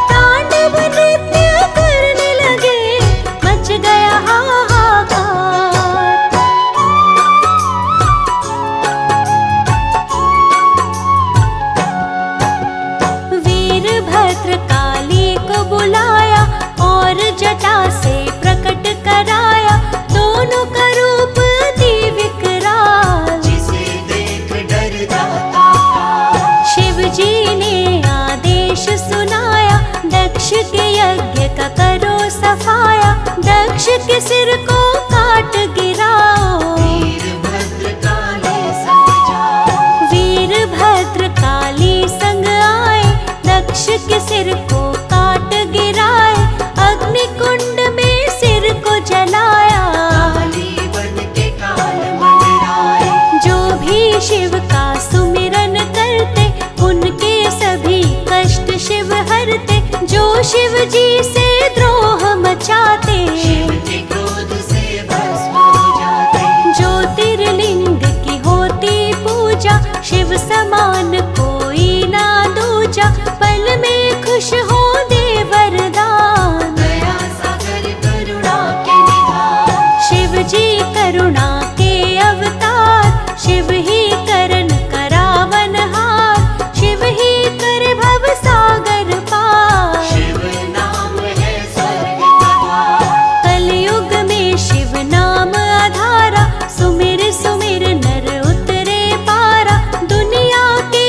तांडव नृत्य करने लगे, मच गया हाहाकार। वीरभद्र काली को बुलाया, और जटा से प्रकट कराया। दोनों का रूप अति विकराल, जिसे देख डर जाता था। शिव जी ने आदेश सुनाया, दक्ष के यज्ञ का करो सफाया। दक्ष के सिर को काट गिराओ, वीरभद्र काले संग जाओ। वीरभद्र काली संग आए, दक्ष के सिर को काट गिराए। अग्नि कुंड में सिर को जलाया, काली बन के काल मंडराए। जो भी शिव का सुमिरन करते, उनके सभी कष्ट शिव हरते। जो शिव जी से द्रोह मचाते, शिव के क्रोध से भस्म हो जाते। ज्योतिर्लिंग की होती पूजा, शिव समान कोई ना दूजा। पल में खुश हो दे वरदान, दया सागर करुणा के निधान। शिव जी करुणा के अवतार। शिव ही करन करावन हार, शिव ही कर भव सागर पार। शिव नाम है स्वर्ग का द्वार। कलयुग में शिव नाम आधारा, सुमिर सुमिर नर उतरे पारा। दुनिया के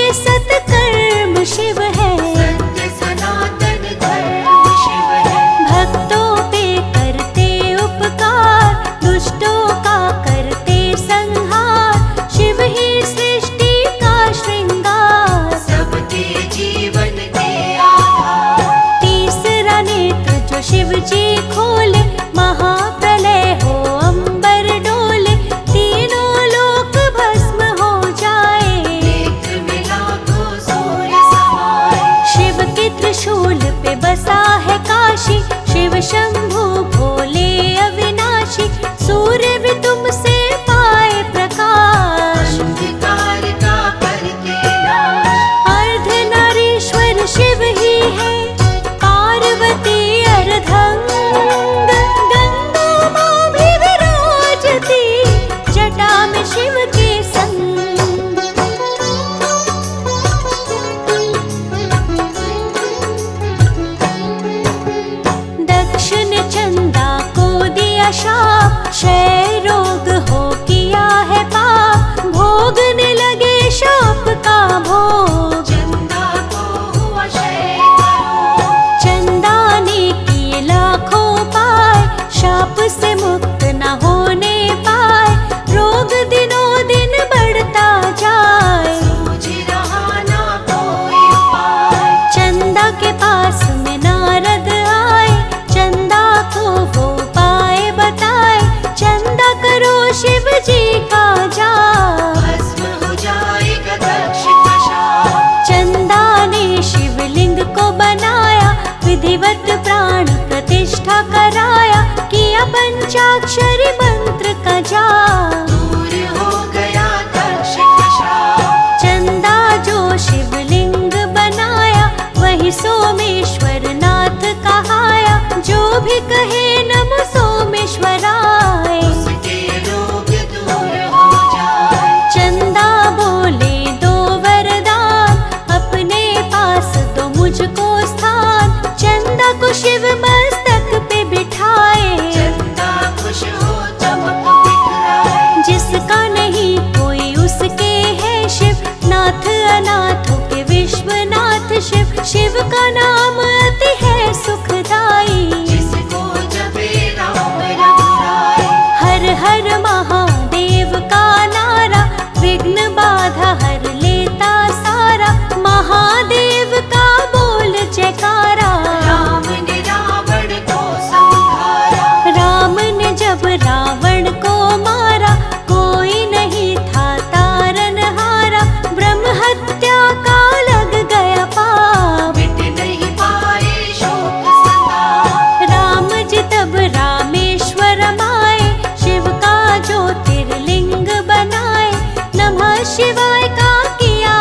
नाथों के विश्वनाथ शिव, शिव का नाम अति है सुखदाई। जिसको जपे राम रघुराई। हर हर महादेव का नारा, विघ्न बाधा हर लेता सारा। महादेव का बोल जयकारा। राम ने रावण को संहारा। राम ने जब रावण को मारा, कोई नहीं था तारनहारा। ब्रह्म हत्या का लग गया पाप, मिट नहीं पाए शोक संताप। राम जी तब रामेश्वर आए, शिव का ज्योतिर्लिंग बनाए। नमः शिवाय का किया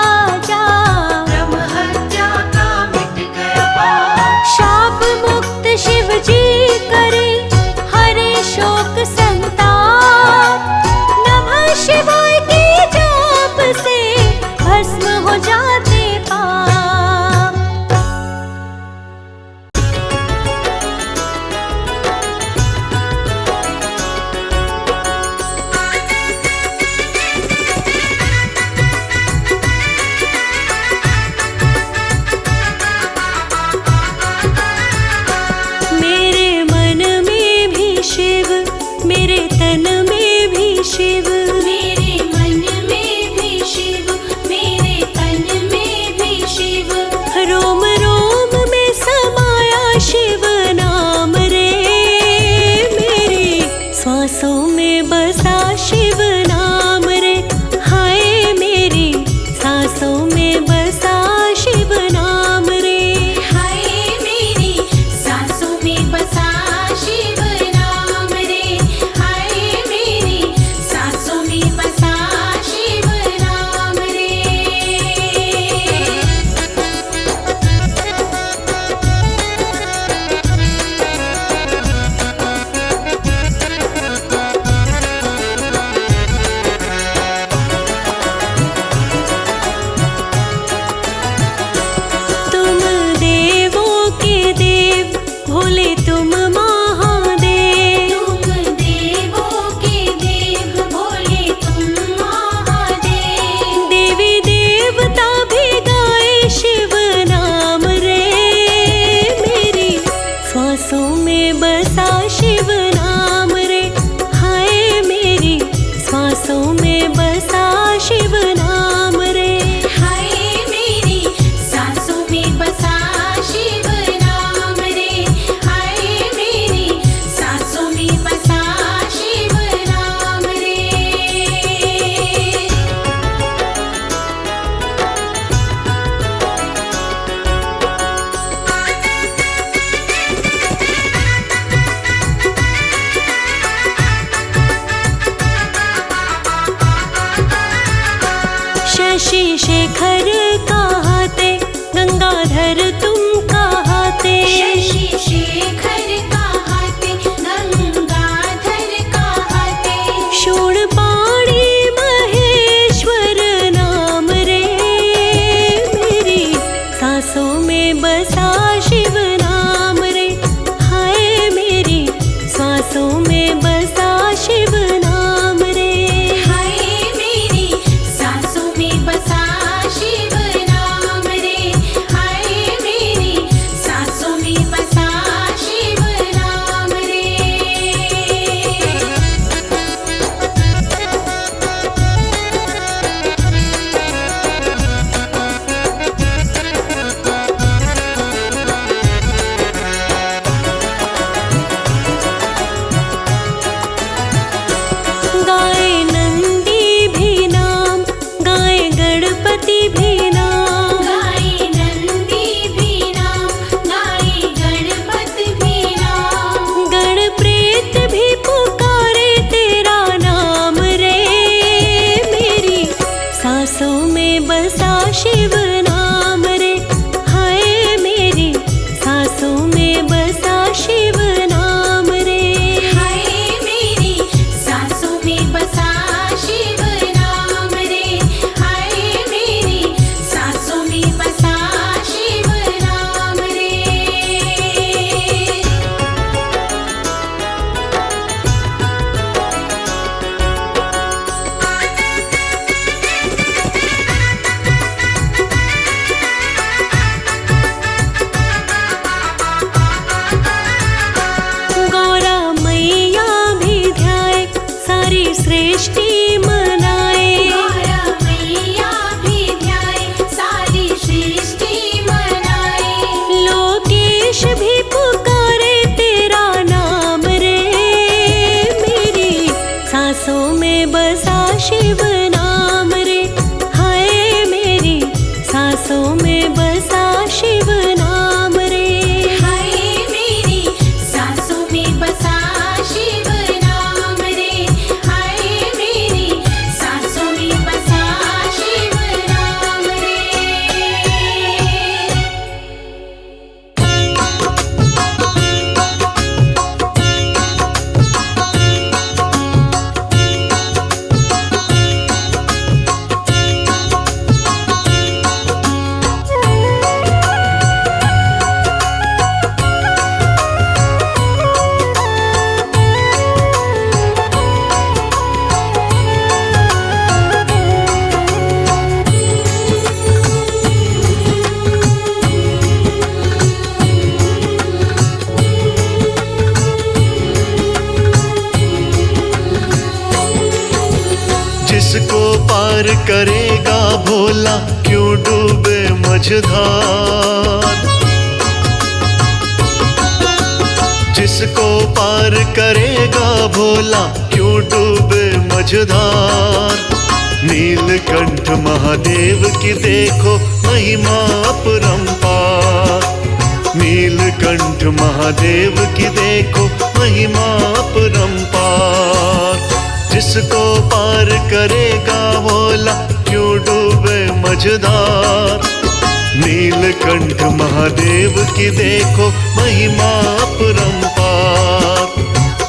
जाप, ब्रह्म हत्या का मिट गया पाप। शाप मुक्त शिव जी करे, हरे शोक संताप। नमः शिवाय के जाप से भस्म हो जाते पाप। मेरे मन में भी शिव, मेरे तन में भी शिव। मेरे मन में भी शिव, मेरे तन में भी शिव। रोम रोम में समाया शिव नाम रे, मेरी श्वासों में बसा शिव नाम रे। हाय मेरी सांसों में बसा शिव नाम रे। हाय मेरी सांसों में बसा शिव नाम रे। हाय मेरी सांसों में बसा शिव नाम रे। तुम देवों के देव, भोले तुम महादेव। तुम देवों के देव, भोले तुम महादेव। देवी देवता भी गाए शिव नाम रे, मेरी श्वासों में बसा शिव नाम रे। हाय मेरी श्वासों में बसा शिव नाम रे। हाय मेरी सांसों में बसा शिव नाम रे। हाय मेरी सांसों में बसा शिव नाम रे। शशि शेखर कहाते, गंगाधर तुम कहाते। शशि शेखर कहाते, गंगाधर कहाते। शूरपाणी महेश्वर नाम रे, मेरी सांसों में बसा शिव नाम रे। हाय मेरी सांसों में बसा शिव नाम रे। हाय मेरी सांसों में बसा शिव नाम रे। हाय मेरी सांसों में बसा शिव नाम रे। गाए नंदी भी नाम, गाए गणपति भी नाम। गाए नंदी भी नाम, गाए गणपति भी नाम। गण प्रेत भी पुकारे तेरा नाम रे, मेरी सांसों में बसा शिव नाम रे। हाय मेरी सांसों में बसा शिव नाम रे। हाय मेरी सांसों में बसा शिव नाम रे। हाय मेरी सांसों में बसा शिव नाम रे। मझधार। जिसको पार करेगा भोला क्यों डूबे मझधार। नीलकंठ महादेव की देखो महिमा अपरंपार। नीलकंठ महादेव की देखो महिमा अपरंपार। जिसको पार करेगा भोला क्यों डूबे मझधार। नीलकंठ महादेव की देखो महिमा अपरंपार।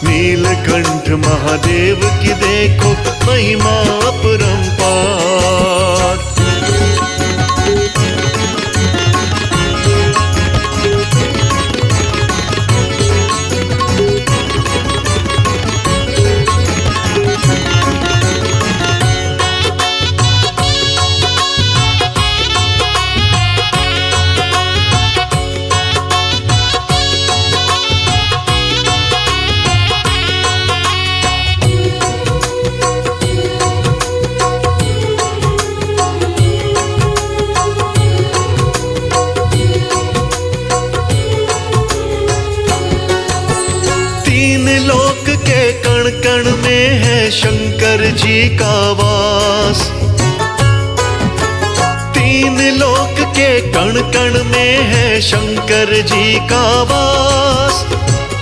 नीलकंठ महादेव की देखो महिमा अपरंपार। लोक के कण कण में है शंकर जी का वास। तीन लोक के कण कण में है शंकर जी का वास।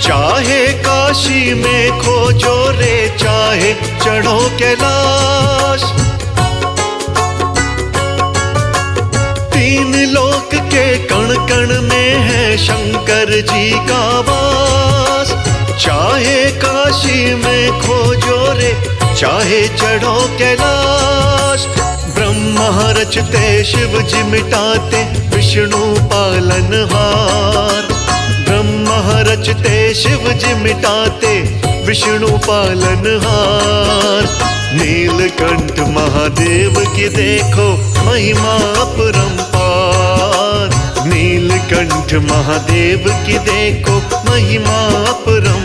चाहे काशी में खोजो रे चाहे चढ़ो कैलाश। तीन लोक के कण कण में है शंकर जी का वास। चाहे काशी में खोजो रे चाहे चढ़ो कैलाश। ब्रह्मा रचते शिव जी मिटाते विष्णु पालनहार। ब्रह्मा रचते शिव जी मिटाते विष्णु पालनहार। नीलकंठ महादेव की देखो महिमा अपरंपार। नीलकंठ महादेव की देखो महिमा अपरंपार।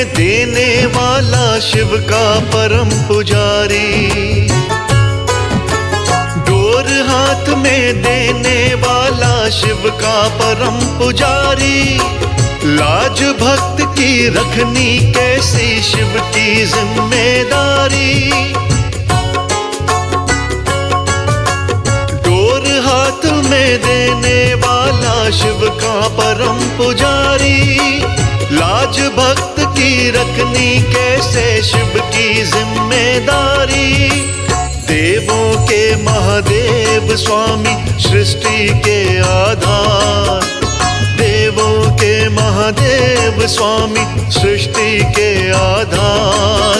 देने वाला शिव का परम पुजारी। डोर हाथ में देने वाला शिव का परम पुजारी। लाज भक्त की रखनी कैसी शिव की जिम्मेदारी। डोर हाथ में देने वाला शिव का परम पुजारी। लाज भक्त की रखनी कैसे शिव की जिम्मेदारी। देवों के महादेव स्वामी सृष्टि के आधार। देवों के महादेव स्वामी सृष्टि के आधार।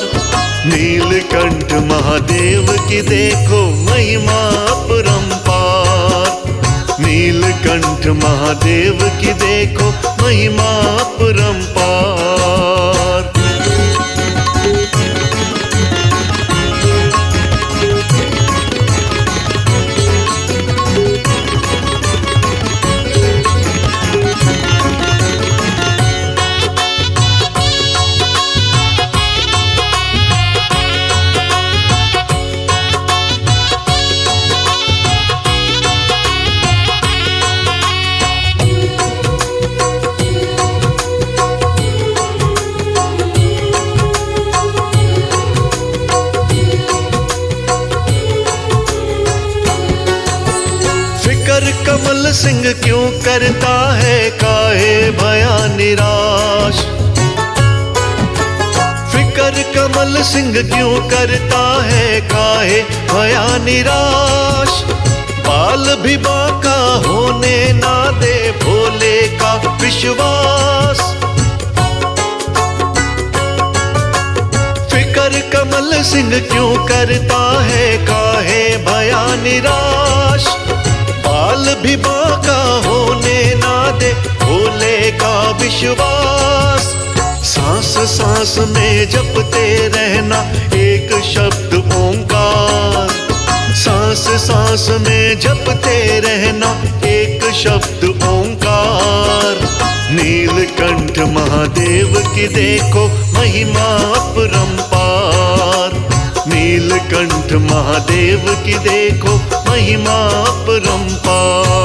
नीलकंठ महादेव की देखो महिमा अपरंपार। नीलकंठ महादेव की देखो महिमा अपरंपार। कमल सिंह क्यों करता है काहे भया निराश। फिकर कमल सिंह क्यों करता है काहे भया निराश। बाल भी बाका होने ना दे भोले का विश्वास। सिंह क्यों करता है काहे भया निराश, बाल भी बाका होने ना दे भोले का विश्वास। सांस सांस में जपते रहना एक शब्द ओंकार, सांस सांस में जपते रहना एक शब्द ओंकार। नीलकंठ महादेव की देखो महिमा अपरंपार, नीलकंठ महादेव की देखो महिमा अपरंपार।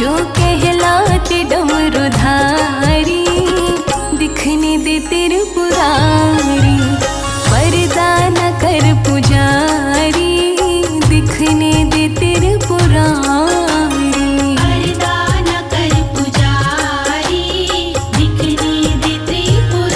जो कहलाते डमरुधारी, दिखने दे त्रिपुरारी। पर्दा न कर पुजारी, दिखने दे त्रिपुरारी। पर्दा न कर पुजारी, दिखने दे त्रिपुरारी।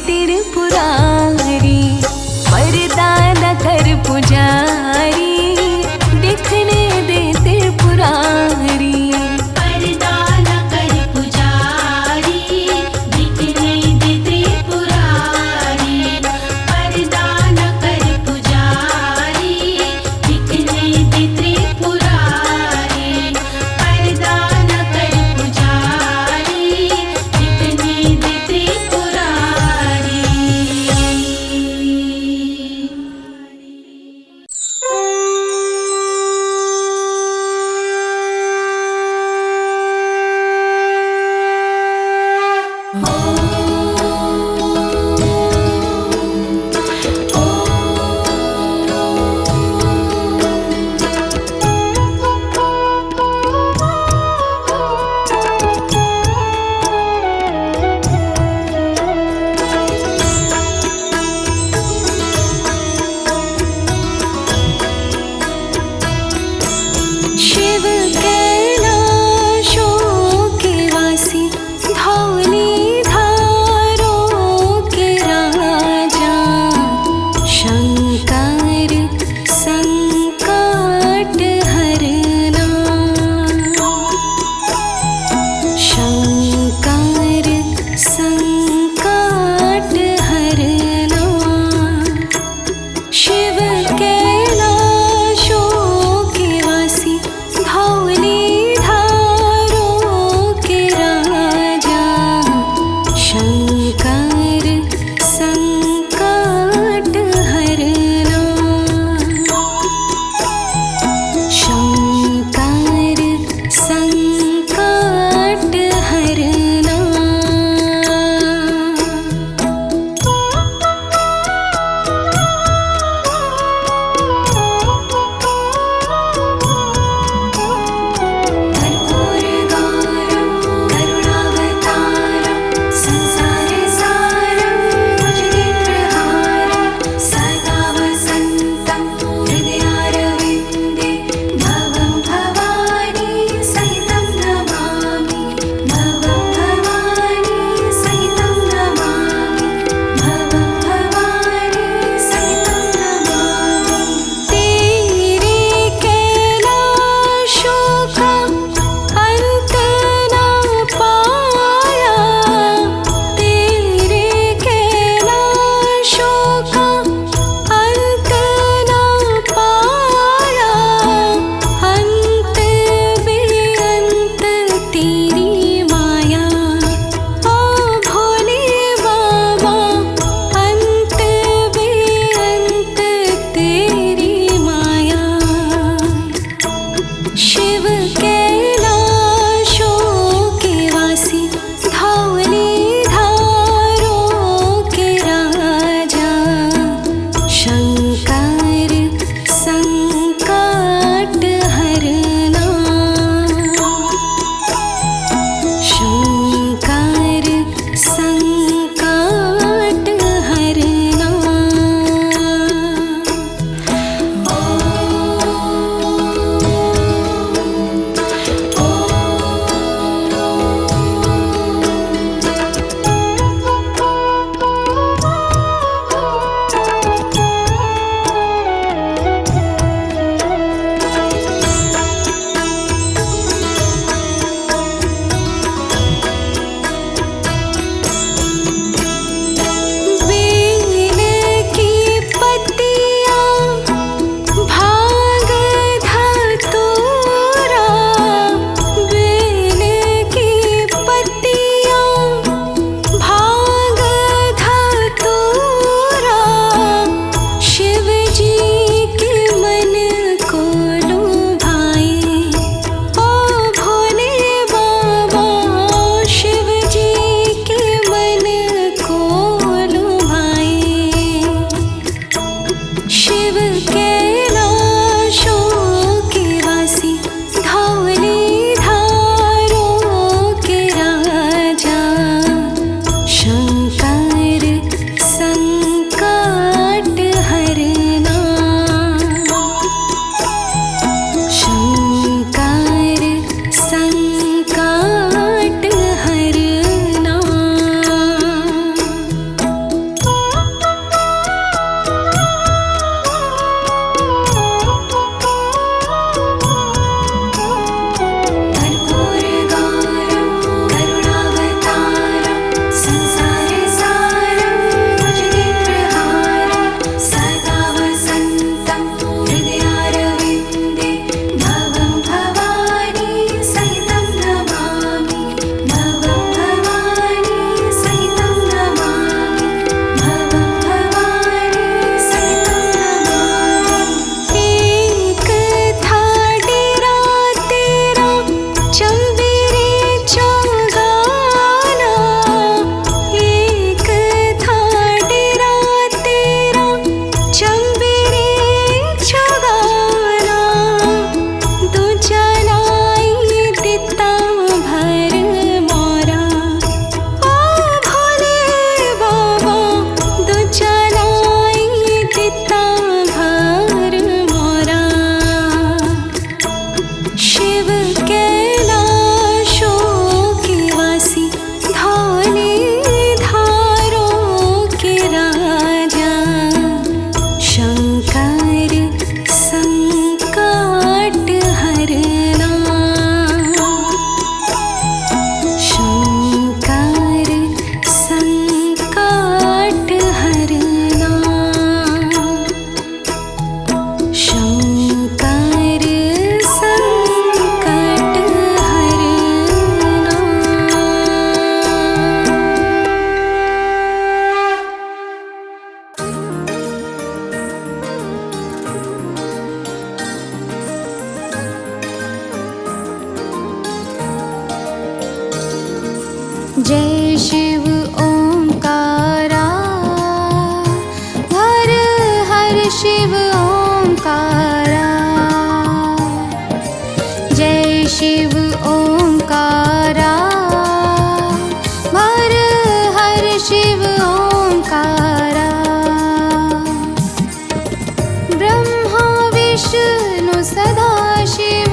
त्रिपुरारी, वरदान कर पुजारी, दिखने दे त्रिपुरारी। वरदान कर पुजारी, दिखने दे त्रिपुरारी। वरदान कर पुजारी, दिखने दे त्रिपुरारी। वरदान कर पुजारी, दिखने दे त्रिपुरारी। शिव कैलाशों के वासी, धौली धारों के राजा, शंकर संकट हरना। शंकर संकट हरना। शिव कैलाशों के वासी, धौली धारों के राजा, शंकर संकट हरना। शंकर संकट हरना। कर्पूरगौरं करुणावतारं, संसारसारं भुजगेन्द्रहारं, सदा वसन्तं हृदयारविन्दे, भवं भवानी सहितं नमामि। भवं भवानी सहितं नमामि। भवं भवानी सहितं नमामि। तेरे कैलाशों का अंत ना पाया, तेरे कैलाशों का अंत ना पाया, अंत बेअंत तेरी माया। ओ भोले बाबा, अंत बेअंत तेरी माया। शिव कैलाशों के वासी, धौली धारों के राजा, शंकर संकट हरना। शंकर संकट हरना। बेल की पत्तियां, भांग धतूरा। बेल की पत्तियां, भांग धतूरा, शिव जी के मन को लुभाए। ओ भोले बाबा, शिव जी के मन को लुभाए। शिव कैलाशों के वासी, धौली धारों के राजा, शंकर संकट हरना। शंकर संकट हरना। विष्णु सदाशिव,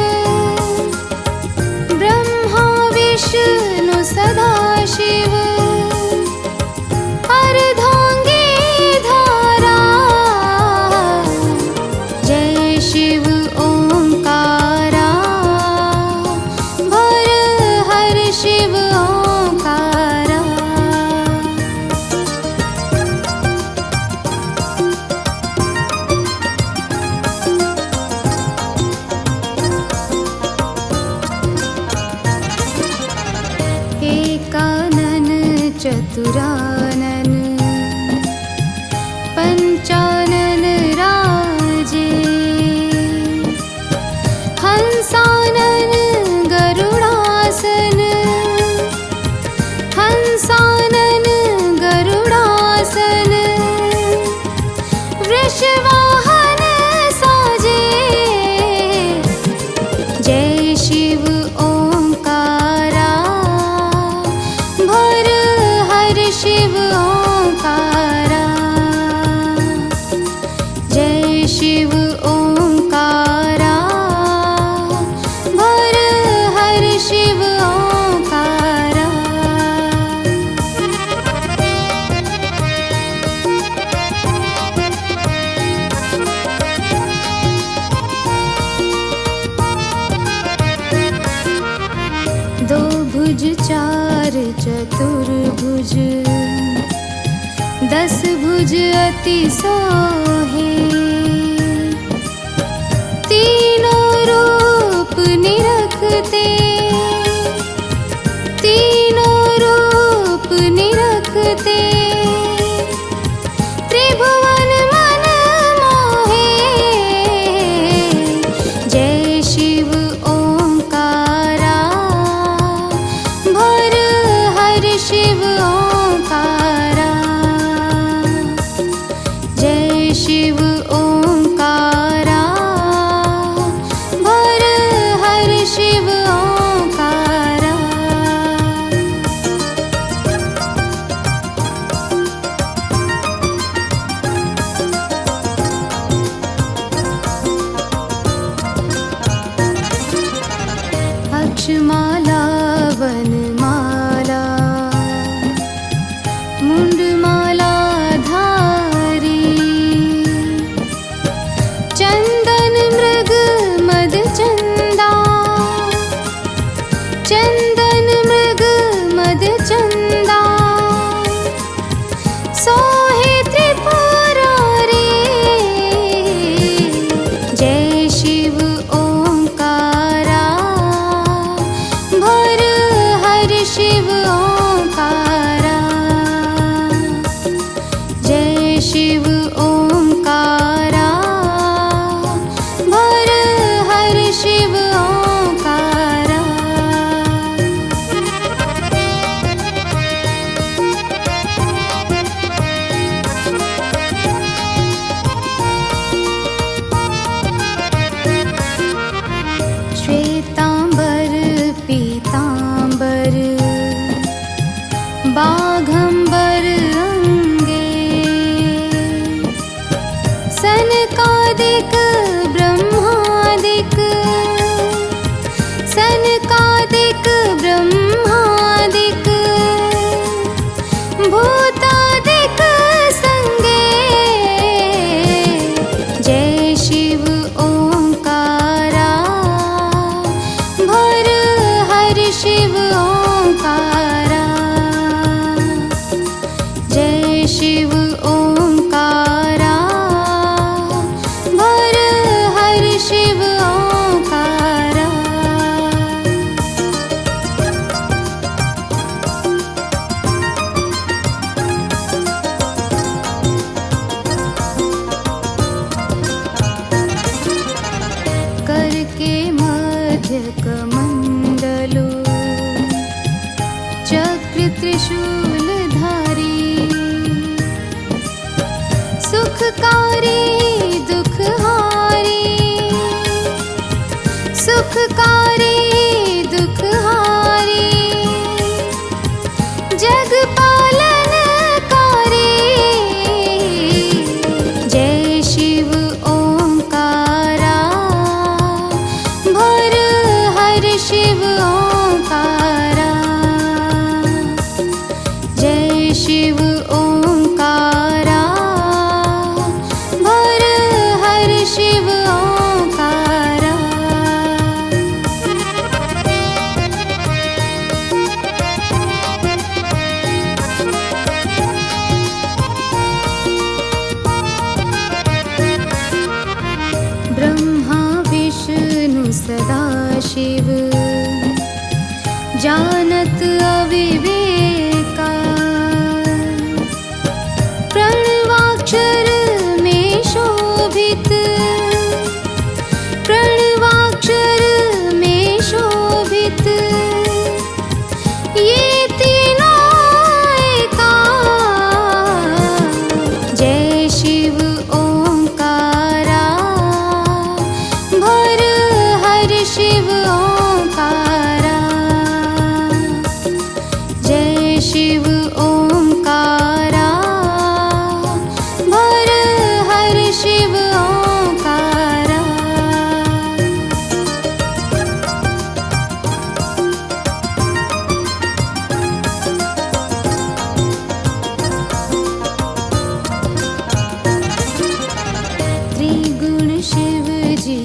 ब्रह्मा विष्णु सदाशिव, अर्धांगी धारा, जय शिव ओंकारा, भर हर शिव ओंकारा। एकानन चतुरानन, पंचानन राजे, हंसानन गरुडासन, हंसानन गरुडासन, वृषवाहन साजे, जय शिव ओंकारा, भर हर शिव ओंकारा, जय शिव ओंकारा, भर हर शिव ओंकारा। दो भुज चार चतुर्भुज, 10 भुज अति सोहे, तीनों रूप निरखते, तीनों रूप निरखते, त्रिभुवन मन मोहे, जय शिव ओंकारा, भर हर शिव ओंकारा, जय शिव ओंकारा, भर हर शिव ओंकारा। अक्षमाला वनमाला, मुंडमाला धारी, चंदन मृग मद चंदा, चंदन मृग मद चंदा, सोहे त्रिपुरारी, जय शिव ओंकारा, भर हर शिव ओंकारा, जय शिव ओंकारा, भर हर शिव ओंकारा। श्वेतांबर पीतांबर, बाघंबर अंगे, सनकादिक ब्रह्मादिक, सनकादिक ब्रह्मादिक, भूतादिक संगे, जय शिव ओंकारा, भर हर शिव ओंकारा, जय शिव ओंकारा, भर हर शिव ओंकारा। करके मध्य कमंडलो, चक्र त्रिशूलधारी, सुखकारी दुखहारी, सुखकारी दुखहारी, जग पालनकारी, जय शिव ओंकारा, सदा शिव जानत अविवेका प्रणवाक्षर में शोभित प्रणवाक्षर में शोभित ये तीनों एका जय शिव ओंकारा भर हर शिव ओंकारा जय शिव ओंकारा भर हर शिव ओंकारा त्रिगुण शिव जी